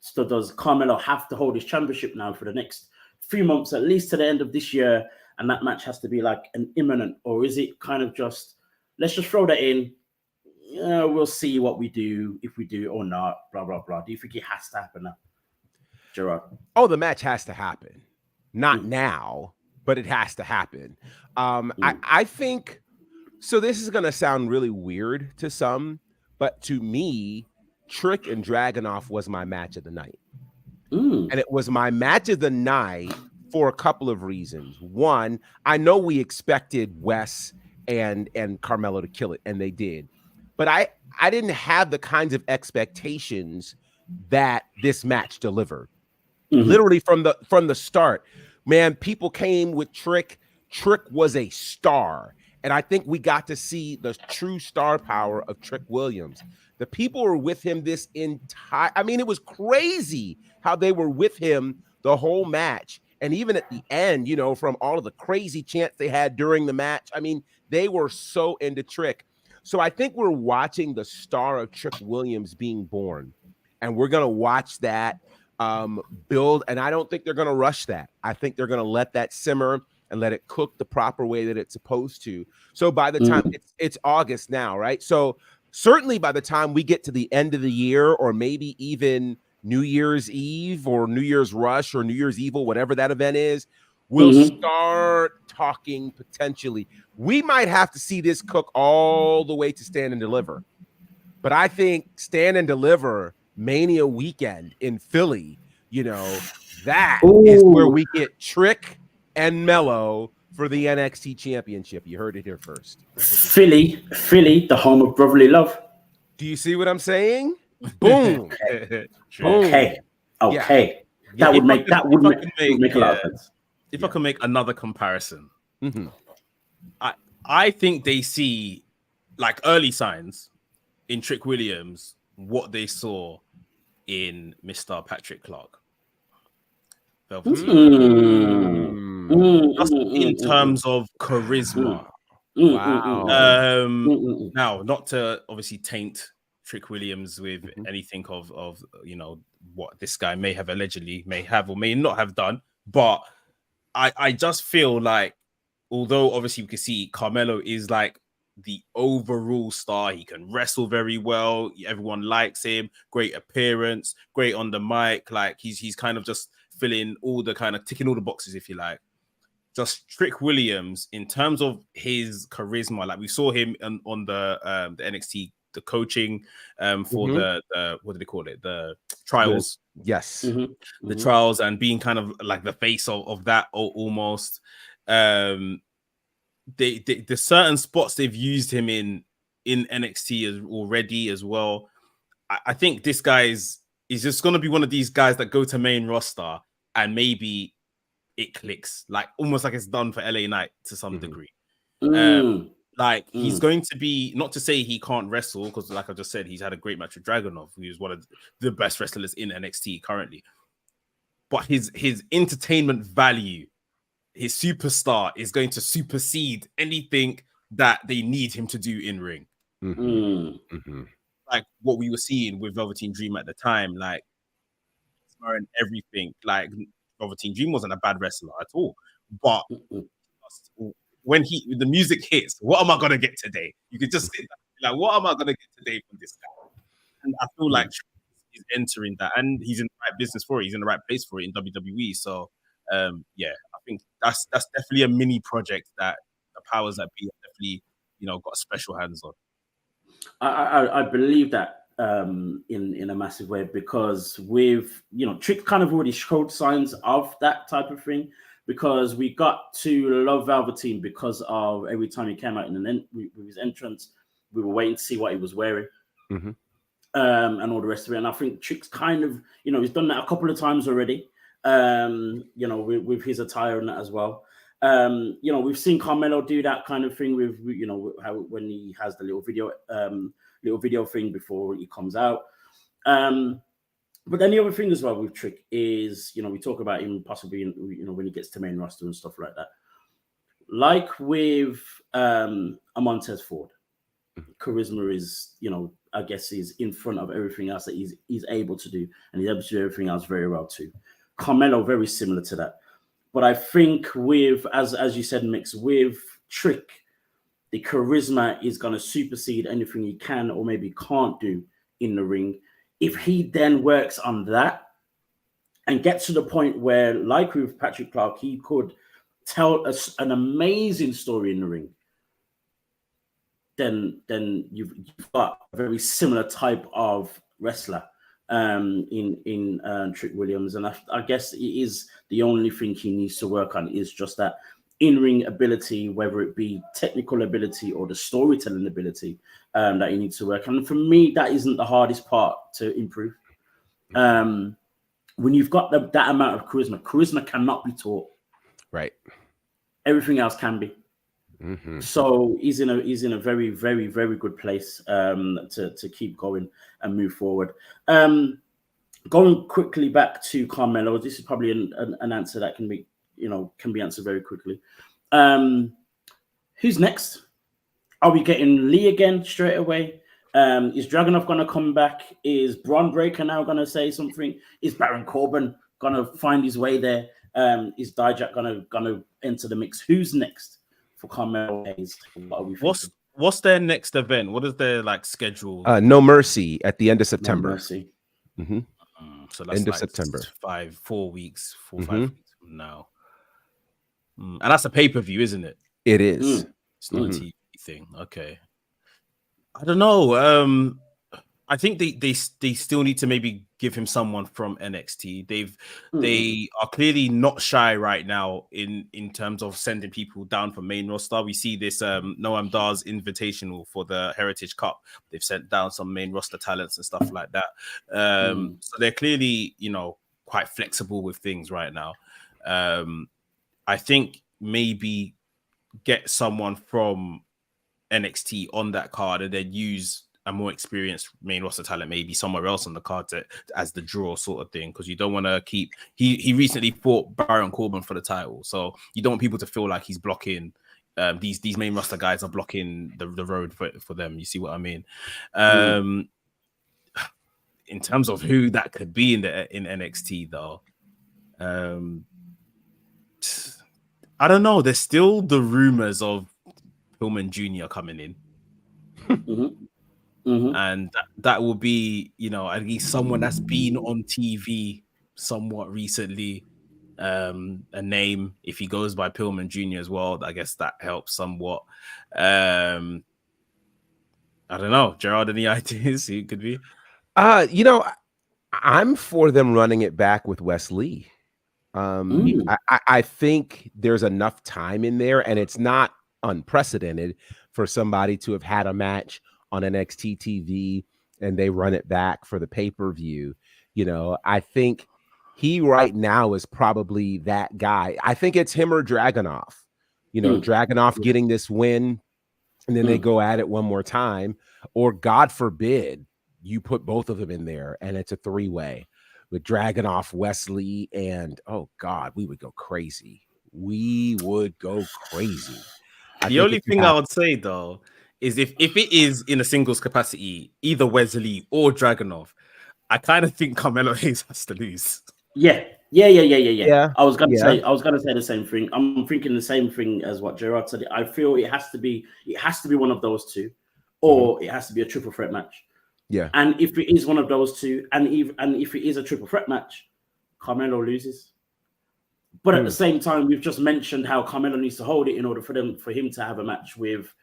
So does Carmelo have to hold his championship now for the next few months, at least to the end of this year, and that match has to be like an imminent, or is it kind of just, let's just throw that in, we'll see what we do, if we do or not, blah, blah, blah. Do you think it has to happen now, Gerard? Oh, the match has to happen. Not now, but it has to happen. I think, so this is going to sound really weird to some, but to me, Trick and Dragonov was my match of the night. And it was my match of the night for a couple of reasons. One, I know we expected Wes and Carmelo to kill it, and they did. But I didn't have the kinds of expectations that this match delivered. Literally from the start, man, people came with Trick. Trick was a star. And I think we got to see the true star power of Trick Williams. The people were with him this entire. I mean, it was crazy how they were with him the whole match. And even at the end, from all of the crazy chants they had during the match, I mean, they were so into Trick. So I think we're watching the star of Trick Williams being born. And we're going to watch that build. And I don't think they're going to rush that. I think they're going to let that simmer and let it cook the proper way that it's supposed to. So by the time it's August now, right? So certainly by the time we get to the end of the year, or maybe even New Year's Eve or New Year's Rush or New Year's Evil, whatever that event is, we'll start talking potentially. We might have to see this cook all the way to Stand and Deliver. But I think Stand and Deliver Mania weekend in Philly, that is where we get Trick and Mello for the NXT Championship. You heard it here first. Philly, the home of brotherly love. Do you see what I'm saying? Boom. Okay. Yeah. That would make a lot of sense. If I can make another comparison, I think they see like early signs in Trick Williams what they saw in Mr. Patrick Clark. Just in terms of charisma. Wow. Now, not to obviously taint Trick Williams with anything of what this guy may have or may not have done, but I just feel like, although obviously we can see Carmelo is like the overall star, he can wrestle very well, everyone likes him, great appearance, great on the mic, like he's kind of just ticking all the boxes, if you like. Just Trick Williams, in terms of his charisma, like we saw him on the NXT, the coaching for the what do they call it, the trials? Yes. The trials, and being kind of like the face of that almost. The certain spots they've used him in NXT already as well. I think this guy is just going to be one of these guys that go to main roster and maybe it clicks, like almost like it's done for LA Knight to some degree. He's going to be, not to say he can't wrestle, because like I just said, he's had a great match with Dragonov, who is one of the best wrestlers in NXT currently. But his entertainment value, his superstar, is going to supersede anything that they need him to do in ring. Like what we were seeing with Velveteen Dream at the time, like and everything. Like Velveteen Dream wasn't a bad wrestler at all, but when the music hits, what am I gonna get today? You could just sit there, like, what am I gonna get today from this guy? And I feel like he's entering that, and he's in the right business for it. He's in the right place for it in WWE. So, I think that's definitely a mini project that the powers that be definitely, got special hands on. I believe that in a massive way, because with Trick kind of already showed signs of that type of thing, because we got to love Velveteen because of every time he came out with his entrance, we were waiting to see what he was wearing. And all the rest of it. And I think Trick's kind of, he's done that a couple of times already, with his attire and that as well. We've seen Carmelo do that kind of thing with, how when he has the little video thing before he comes out. But then the other thing as well with Trick is, we talk about him possibly, when he gets to main roster and stuff like that. Like with a Montez Ford, charisma is, I guess is in front of everything else that he's able to do, and he's able to do everything else very well too. Carmelo, very similar to that. But I think with, as you said, Mix, with Trick, the charisma is going to supersede anything he can or maybe can't do in the ring. If he then works on that and gets to the point where, like with Patrick Clark, he could tell us an amazing story in the ring, then you've got a very similar type of wrestler in Trick Williams. And I guess it is the only thing he needs to work on is just that in-ring ability, whether it be technical ability or the storytelling ability that he needs to work on. And for me, that isn't the hardest part to improve. When you've got that amount of charisma cannot be taught. Right. Everything else can be. So he's in a very, very, very good place to keep going and move forward. Going quickly back to Carmelo, this is probably an answer that can be answered very quickly. Who's next? Are we getting Lee again straight away? Is Dragonov going to come back? Is Braun Breaker now going to say something? Is Baron Corbin going to find his way there? Is Dijak going to enter the mix? Who's next for Carmelo Hayes? What are we thinking? What's their next event? What is their schedule? No Mercy at the end of September. No Mercy. So that's end of September. 4 weeks, 5 weeks from now. And that's a pay-per-view, isn't it? It is. It's not a TV thing. Okay. I don't know. I think they still need to maybe give him someone from NXT. They are clearly not shy right now in terms of sending people down from main roster. We see this Noam Dar's Invitational for the Heritage Cup. They've sent down some main roster talents and stuff like that. So they're clearly, quite flexible with things right now. I think maybe get someone from NXT on that card and then use a more experienced main roster talent, maybe somewhere else on the card as the draw sort of thing, because you don't want to keep. He recently fought Baron Corbin for the title, so you don't want people to feel like he's blocking. These main roster guys are blocking the road for them. You see what I mean? In terms of who that could be in NXT, though, I don't know. There's still the rumors of Pillman Jr. coming in. And that will be, at least someone that's been on TV somewhat recently. A name, if he goes by Pillman Jr. as well, I guess that helps somewhat. I don't know. Gerard, any ideas who it could be? I'm for them running it back with Wes Lee. I think there's enough time in there, and it's not unprecedented for somebody to have had a match on NXT TV and they run it back for the pay-per-view. I think he right now is probably that guy. I think it's him or Dragonov. Dragonov getting this win and then they go at it one more time, or God forbid you put both of them in there and it's a three-way with Dragonov, Wes Lee, and oh God, we would go crazy. The only thing I would say though is if it is in a singles capacity, either Wesley or Dragonov, I kind of think Carmelo Hayes has to lose. Yeah. I was gonna say the same thing. I'm thinking the same thing as what Gerard said. I feel it has to be one of those two, or it has to be a triple threat match. Yeah. And if it is one of those two, and if it is a triple threat match, Carmelo loses. But at the same time, we've just mentioned how Carmelo needs to hold it in order for him to have a match with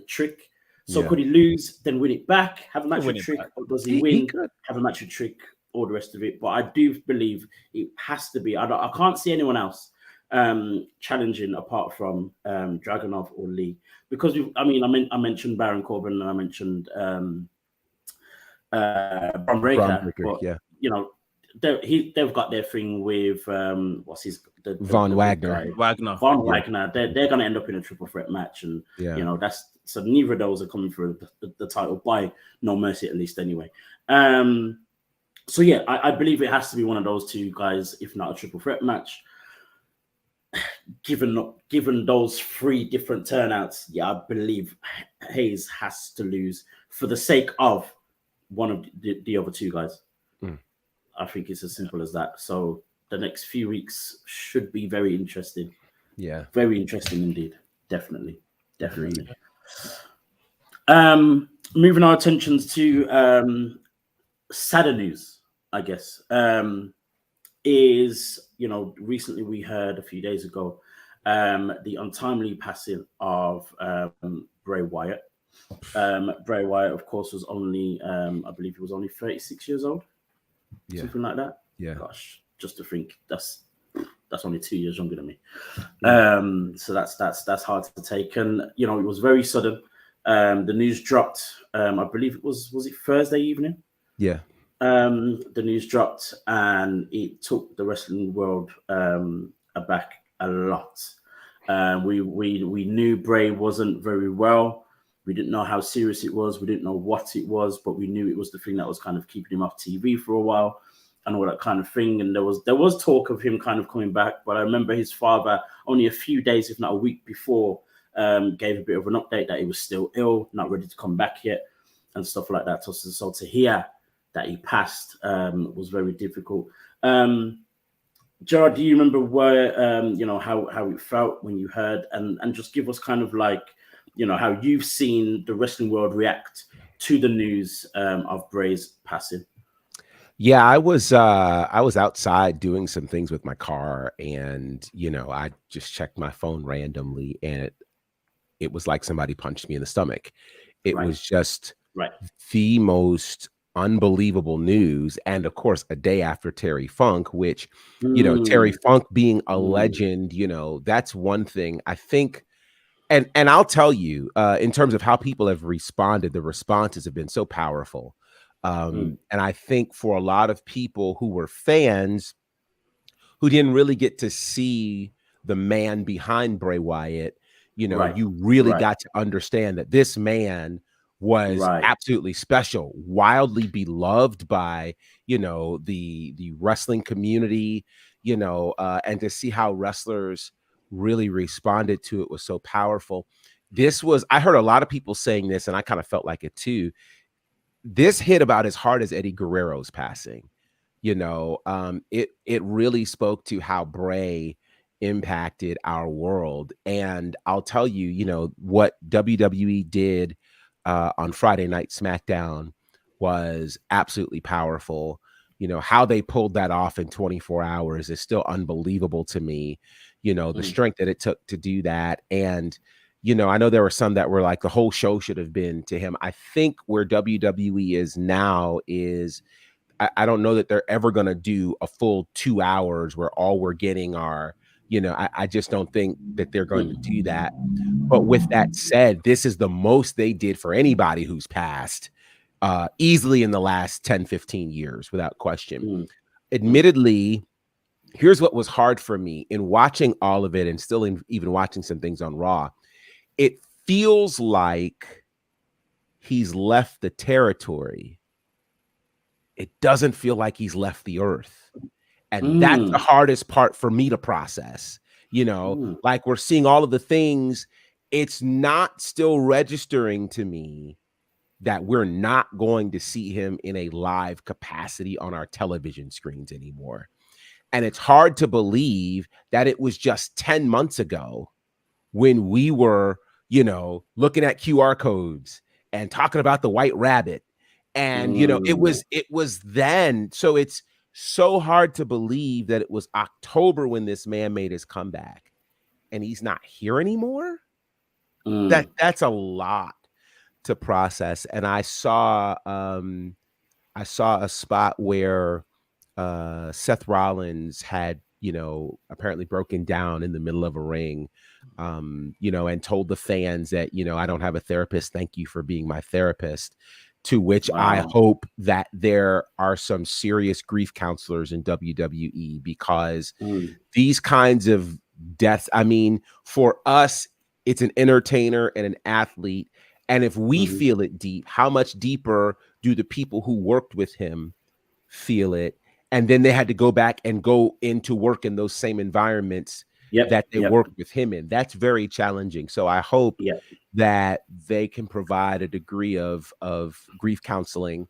Trick. So could he lose, then win it back, have a match with Trick, or does he win, have a match with Trick, all the rest of it? But I do believe it has to be. I can't see anyone else challenging apart from Dragonov or Lee, because I mentioned Baron Corbin and I mentioned Braun Breaker, but, they've got their thing with Von Wagner. Wagner. They're going to end up in a triple threat match, and that's so neither of those are coming for the title by No Mercy, at least anyway. So yeah, I believe it has to be one of those two guys, if not a triple threat match. Given those three different turnouts, I believe Hayes has to lose for the sake of one of the other two guys. I think it's as simple as that. So the next few weeks should be very interesting. Yeah. Very interesting indeed. Definitely. Moving our attentions to sadder news, I guess, is, recently we heard a few days ago the untimely passing of Bray Wyatt. Bray Wyatt, of course, was only, I believe he was only 36 years old. Something like that. Yeah. Gosh, just to think that's only 2 years younger than me. So that's hard to take. And it was very sudden. The news dropped. I believe it was it Thursday evening? Yeah. The news dropped and it took the wrestling world aback a lot. We knew Bray wasn't very well. We didn't know how serious it was. We didn't know what it was, but we knew it was the thing that was kind of keeping him off TV for a while and all that kind of thing. And there was talk of him kind of coming back, but I remember his father only a few days, if not a week before, gave a bit of an update that he was still ill, not ready to come back yet, and stuff like that. So to hear that he passed was very difficult. Gerard, do you remember where how it felt when you heard, and just give us kind of like, how you've seen the wrestling world react to the news of Bray's passing? Yeah, I was outside doing some things with my car, and I just checked my phone randomly, and it was like somebody punched me in the stomach. It was just the most unbelievable news, and of course a day after Terry Funk, which Terry Funk being a legend, that's one thing I think. And I'll tell you, in terms of how people have responded, the responses have been so powerful. And I think for a lot of people who were fans who didn't really get to see the man behind Bray Wyatt, you really got to understand that this man was absolutely special, wildly beloved by, the wrestling community, and to see how wrestlers really responded to it was so powerful. I heard a lot of people saying this, and I kind of felt like it too. This hit about as hard as Eddie Guerrero's passing. It really spoke to how Bray impacted our world. And I'll tell you, what WWE did on Friday Night SmackDown was absolutely powerful. How they pulled that off in 24 hours is still unbelievable to me. The strength that it took to do that. And, I know there were some that were like the whole show should have been to him. I think where WWE is now is I don't know that they're ever going to do a full 2 hours where all we're getting are, I just don't think that they're going to do that. But with that said, this is the most they did for anybody who's passed easily in the last 10, 15 years, without question. Admittedly, here's what was hard for me in watching all of it and still even watching some things on Raw. It feels like he's left the territory. It doesn't feel like he's left the earth. And that's the hardest part for me to process. Like we're seeing all of the things. It's not still registering to me that we're not going to see him in a live capacity on our television screens anymore. And it's hard to believe that it was just 10 months ago when we were, looking at QR codes and talking about the White Rabbit. And, it was then. So it's so hard to believe that it was October when this man made his comeback and he's not here anymore. That's a lot to process. And I saw a spot where Seth Rollins had, apparently broken down in the middle of a ring, and told the fans that, I don't have a therapist. Thank you for being my therapist. To which I hope that there are some serious grief counselors in WWE, because these kinds of deaths, I mean, for us, it's an entertainer and an athlete. And if we feel it deep, how much deeper do the people who worked with him feel it? And then they had to go back and go into work in those same environments that they worked with him in. That's very challenging. So I hope that they can provide a degree of grief counseling,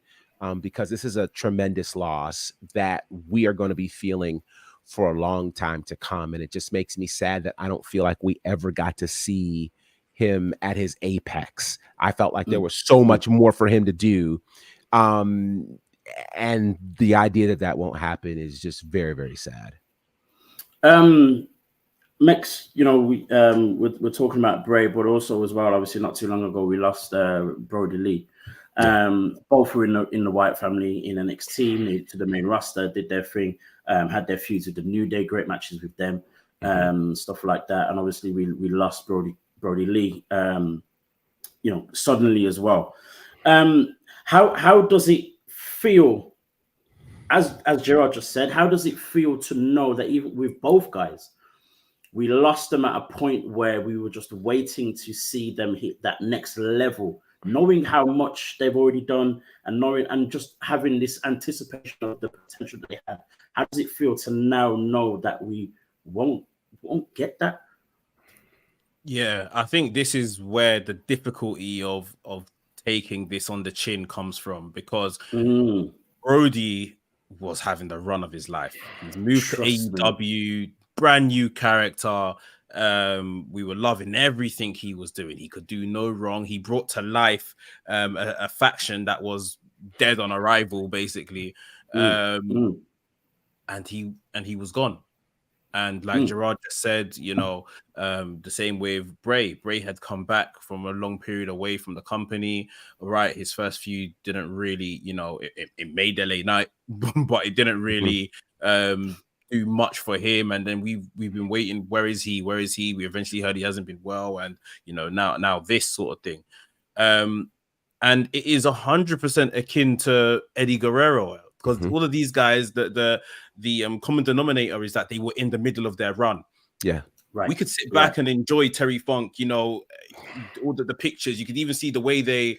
because this is a tremendous loss that we are going to be feeling for a long time to come. And it just makes me sad that I don't feel like we ever got to see him at his apex. I felt like there was so much more for him to do. And the idea that won't happen is just very, very sad. Mex, we're talking about Bray, but also as well, obviously not too long ago, we lost Brody Lee. Both were in the Wyatt family in NXT, made to the main roster, did their thing, had their feuds with the New Day, great matches with them, stuff like that. And obviously we lost Brody Lee, suddenly as well. How does it feel, as Gerard just said, how does it feel to know that even with both guys, we lost them at a point where we were just waiting to see them hit that next level, knowing how much they've already done and knowing and just having this anticipation of the potential that they had. How does it feel to now know that we won't get that? Yeah, I think this is where the difficulty of taking this on the chin comes from, because Brody was having the run of his life. He's moved to AEW, brand new character. We were loving everything he was doing. He could do no wrong. He brought to life a faction that was dead on arrival, basically. And he was gone. And like Gerard just said, you know, the same way with Bray. Bray had come back from a long period away from the company. Right, his first feud didn't really, you know, it made LA Night, but it didn't really do much for him. And then we've been waiting. Where is he? Where is he? We eventually heard he hasn't been well, and you know, now this sort of thing. And it is 100% akin to Eddie Guerrero, because all of these guys, the common denominator is that they were in the middle of their run. Yeah, right. We could sit back and enjoy Terry Funk, you know, all the pictures. You could even see the way they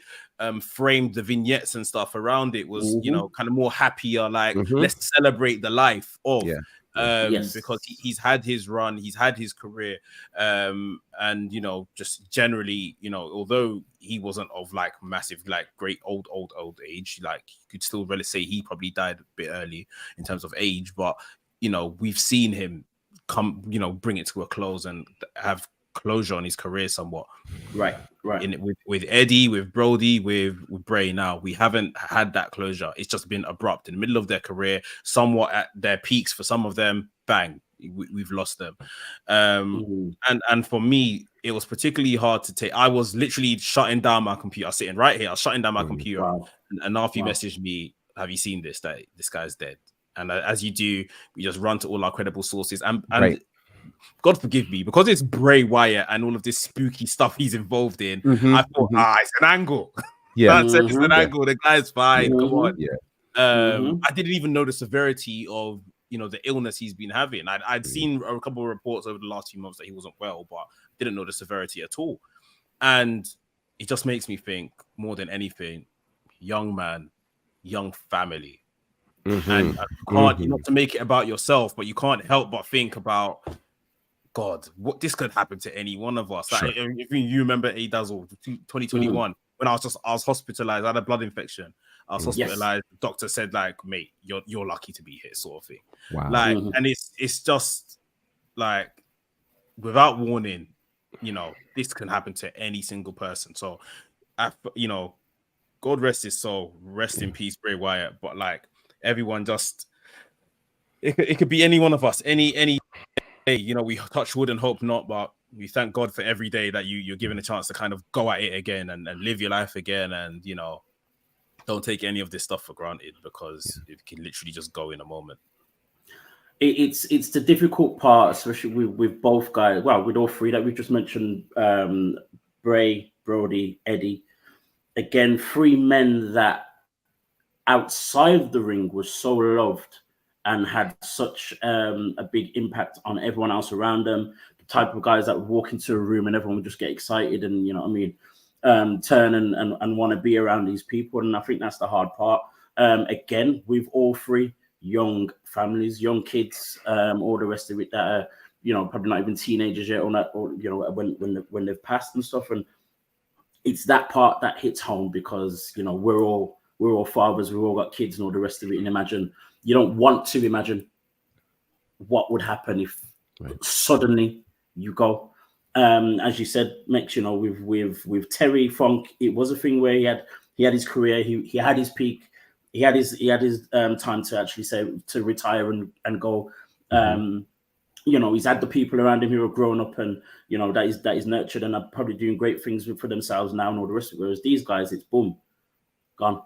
framed the vignettes and stuff around it was, you know, kind of more happier, like let's celebrate the life of. Because he's had his run, he's had his career, and you know, just generally, you know, although he wasn't of like massive, like great old age, like you could still really say he probably died a bit early in terms of age, but you know, we've seen him come, you know, bring it to a close and have closure on his career somewhat. Right. With Eddie, with Brody, with Bray. Now we haven't had that closure. It's just been abrupt in the middle of their career, somewhat at their peaks for some of them. Bang, we've lost them. And for me, it was particularly hard to take. I was literally shutting down my computer. I was sitting right here. I was shutting down my computer, and after you messaged me, have you seen this? That this guy's dead. And as you do, we just run to all our credible sources. And God forgive me, because it's Bray Wyatt and all of this spooky stuff he's involved in. I thought, it's an angle. It's an angle. The guy's fine. Come on. I didn't even know the severity of, you know, the illness he's been having. I'd seen a couple of reports over the last few months that he wasn't well, but didn't know the severity at all. And it just makes me think, more than anything, young man, young family. And you can't, not to make it about yourself, but you can't help but think about, God, what this could happen to any one of us. Like, if you remember A-Dazzle 2021, when I was hospitalized, I had a blood infection. I was hospitalized. The doctor said, like, mate, you're lucky to be here, sort of thing. Wow. Like, and it's just like, without warning, you know, this can happen to any single person. So, you know, God rest his soul, rest in peace, Bray Wyatt. But like, everyone just, it could be any one of us, any day. You know, we touch wood and hope not, but we thank God for every day that you're given a chance to kind of go at it again and live your life again. And, you know, don't take any of this stuff for granted, because it can literally just go in a moment. It's the difficult part, especially with both guys. Well, with all three that we just mentioned, Bray, Brody, Eddie. Again, three men that outside the ring was so loved and had such a big impact on everyone else around them. The type of guys that would walk into a room and everyone would just get excited and, you know what I mean, turn and want to be around these people. And I think that's the hard part. Again, with all three, young families, young kids, all the rest of it that are, you know, probably not even teenagers yet, or not, or you know, when they've passed and stuff. And it's that part that hits home, because, you know, we're all fathers, we've all got kids and all the rest of it. And you don't want to imagine what would happen if suddenly you go. As you said, Mex, you know, with Terry Funk, it was a thing where he had his career, he had his peak, he had his time to actually say to retire and go. You know, he's had the people around him who are grown up and, you know, that is nurtured and are probably doing great things for themselves now and all the rest of it. Whereas these guys, it's boom, gone.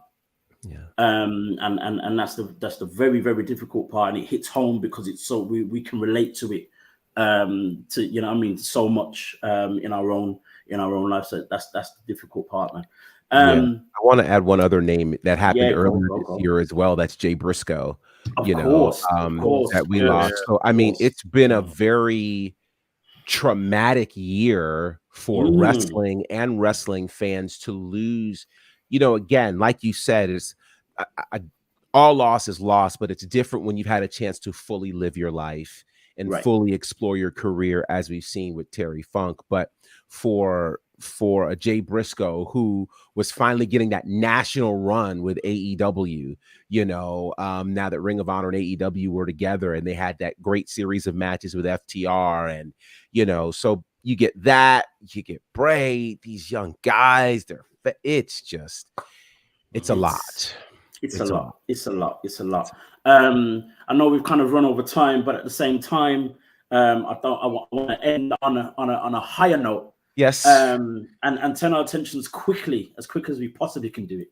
Yeah. And that's the very, very difficult part, and it hits home because it's so we can relate to it, to, you know what I mean, so much in our own life. So that's the difficult part, man. I want to add one other name that happened earlier this year as well. That's Jay Briscoe. Of course. That we lost. So I mean, it's been a very traumatic year for wrestling and wrestling fans to lose. You know, again, like you said, it's all loss is loss, but it's different when you've had a chance to fully live your life and fully explore your career, as we've seen with Terry Funk. But for a Jay Briscoe, who was finally getting that national run with AEW, you know, now that Ring of Honor and AEW were together and they had that great series of matches with FTR, and, you know, so you get that, you get Bray, these young guys, it's a lot. It's a lot. I know we've kind of run over time, but at the same time, I want to end on a higher note. Yes. And turn our attention as quick as we possibly can do it.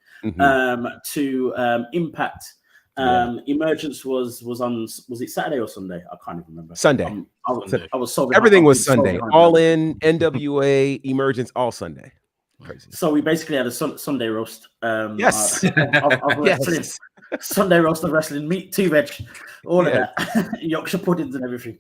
To Impact. Emergence was it Saturday or Sunday? I can't even remember. Sunday. I was so everything was Sunday. All in, NWA, Emergence, all Sunday. Crazy. So we basically had a Sunday roast. Yes. Of wrestling. Sunday roast of wrestling, meat, 2 veg, all of that, Yorkshire puddings and everything.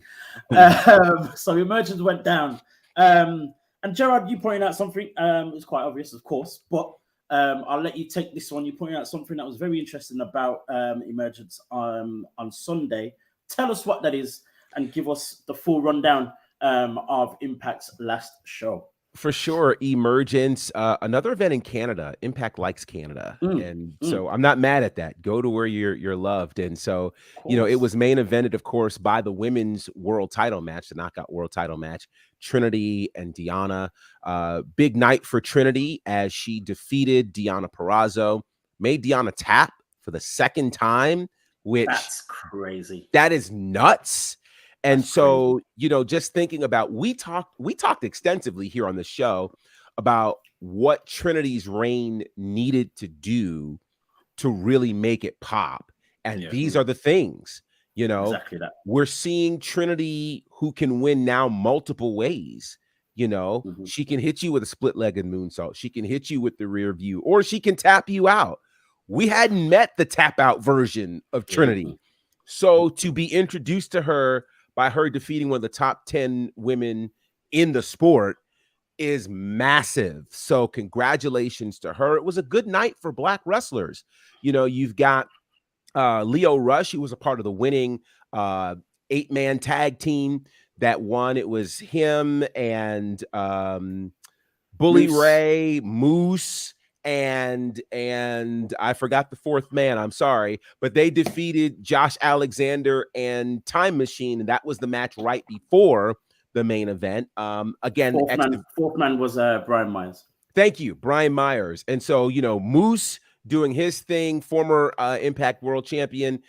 So Emergence went down. And Gerard, you pointed out something. It's quite obvious, of course, but I'll let you take this one. You pointed out something that was very interesting about Emergence on Sunday. Tell us what that is and give us the full rundown of Impact's last show. For sure. Emergence, another event in Canada. Impact likes Canada. And so I'm not mad at that. Go to where you're loved. And so, you know, it was main evented, of course, by the women's world title match, the knockout world title match, Trinity and Deonna. Big night for Trinity as she defeated Deonna Purrazzo, made Deonna tap for the second time, which that's crazy. That is nuts. And so, you know, just thinking about, we talked extensively here on the show about what Trinity's reign needed to do to really make it pop. And these are the things, you know, exactly that. We're seeing Trinity who can win now multiple ways. You know, she can hit you with a split-legged moonsault. She can hit you with the rear view, or she can tap you out. We hadn't met the tap out version of Trinity. So to be introduced to her by her defeating one of the top 10 women in the sport is massive. So congratulations to her. It was a good night for Black wrestlers. You know, you've got Leo Rush, who was a part of the winning 8-man tag team that won. It was him and Bully Ray, Moose, and I forgot the 4th man, I'm sorry, but they defeated Josh Alexander and Time Machine, and that was the match right before the main event. Again, fourth man was Brian Myers. Thank you, Brian Myers. And so, you know, Moose doing his thing, former Impact World Champion,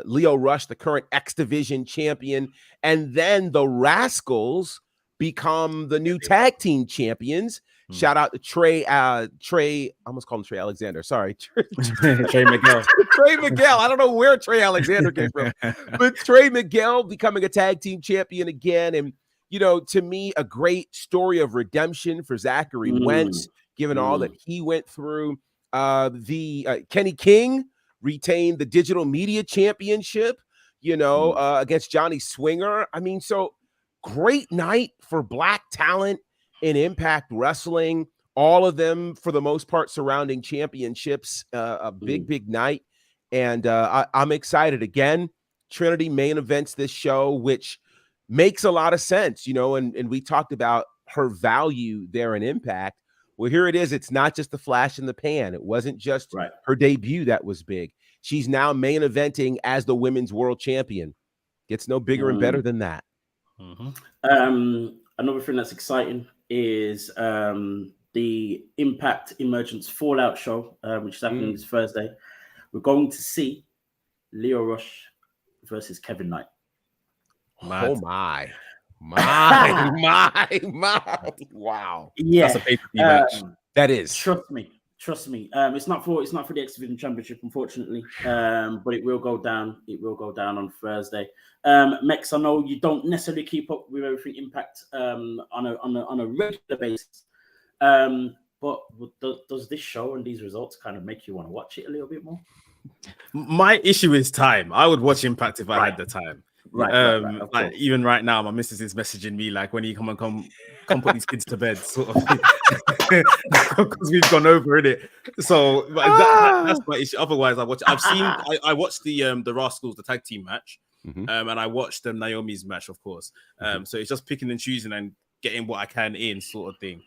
Leo Rush, the current X Division champion, and then the Rascals become the new tag team champions. Shout out to Trey. I almost called him Trey Alexander. Sorry. Trey Miguel. Trey Miguel. I don't know where Trey Alexander came from, but Trey Miguel becoming a tag team champion again. And, you know, to me, a great story of redemption for Zachary Wentz, given all that he went through. Kenny King retained the digital media championship, you know, against Johnny Swinger. I mean, so great night for Black talent in Impact Wrestling, all of them for the most part surrounding championships. A big night, and I'm excited. Again, Trinity main events this show, which makes a lot of sense, you know, and we talked about her value there in Impact. Well, here it is. It's not just a flash in the pan. It wasn't just her debut that was big. She's now main eventing as the women's world champion. Gets no bigger and better than that. Another thing that's exciting is the Impact Emergence Fallout show, which is happening this Thursday. We're going to see Leo Rush versus Kevin Knight. Oh my. Wow. Yeah. That's a pay-per-view match. That is. Trust me. It's not for the X Division Championship, unfortunately. But it will go down. It will go down on Thursday. Mex, I know you don't necessarily keep up with everything Impact on a regular basis. But does this show and these results kind of make you want to watch it a little bit more? My issue is time. I would watch Impact if I had the time. Right. Of Like course. even right now, my missus is messaging me like, when you come put these kids to bed, sort of, because we've gone over it. So that's my issue. Otherwise, I watched the Rascals, the tag team match, and I watched Naomi's match, of course. So it's just picking and choosing and getting what I can in, sort of thing.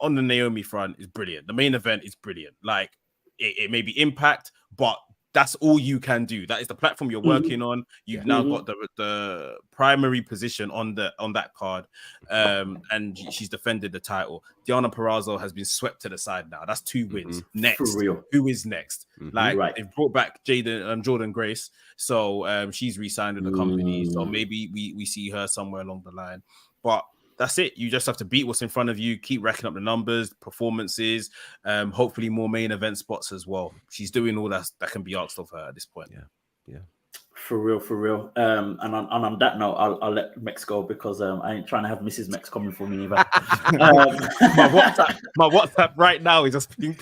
On the Naomi front is brilliant. The main event is brilliant. Like it may be Impact, but that's all you can do. That is the platform you're working on. You've now got the primary position on that card, and she's defended the title. Deonna Purrazzo has been swept to the side now. That's 2 wins. Next, For real. who is next? They've brought back Jordan Grace, so she's re-signed with the company. So maybe we see her somewhere along the line, but. That's it. You just have to beat what's in front of you, keep racking up the numbers, performances, hopefully more main event spots as well. She's doing all that can be asked of her at this point. Yeah. For real. And on that note, I'll let Mex go because I ain't trying to have Mrs. Mex coming for me either. My WhatsApp right now is just ping.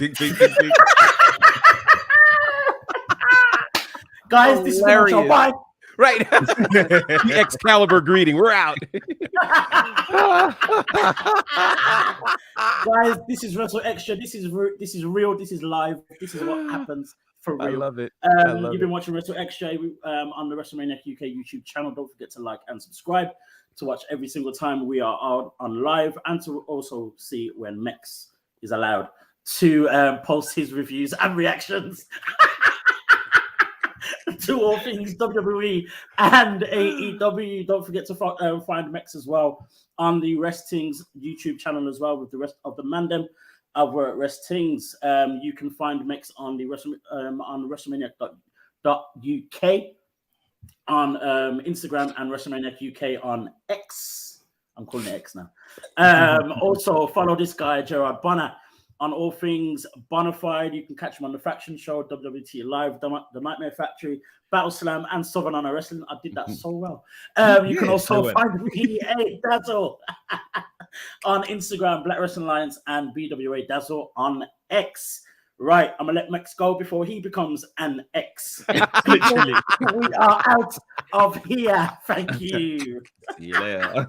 Guys, this is the show. Bye. Right. The Excalibur greeting. We're out. Guys, this is WrstlXtra. This is real. This is live. This is what happens for real. I love it. You've been watching WrstlXtra on the WrestleManiac UK YouTube channel. Don't forget to like and subscribe to watch every single time we are out on live, and to also see when Mex is allowed to post his reviews and reactions to all things WWE and AEW. Don't forget to find Mex as well on the Wrestling's YouTube channel as well, with the rest of the mandem over Wrestling's. You can find Mex on the on WrestleManiac.uk on Instagram, and WrestleManiac UK on X. I'm calling it X now. Also follow this guy Gerard Bonner on all things Bonafide. You can catch him on the Faction Show, WWT Live, the Nightmare Factory, Battle Slam, and Southern Honor Wrestling. I did that so well. You can also find me, Dazzle, on Instagram, Black Wrestling Alliance, and BWA Dazzle on X. Right, I'm gonna let Mex go before he becomes an X. Literally. We are out of here. Thank you. Yeah.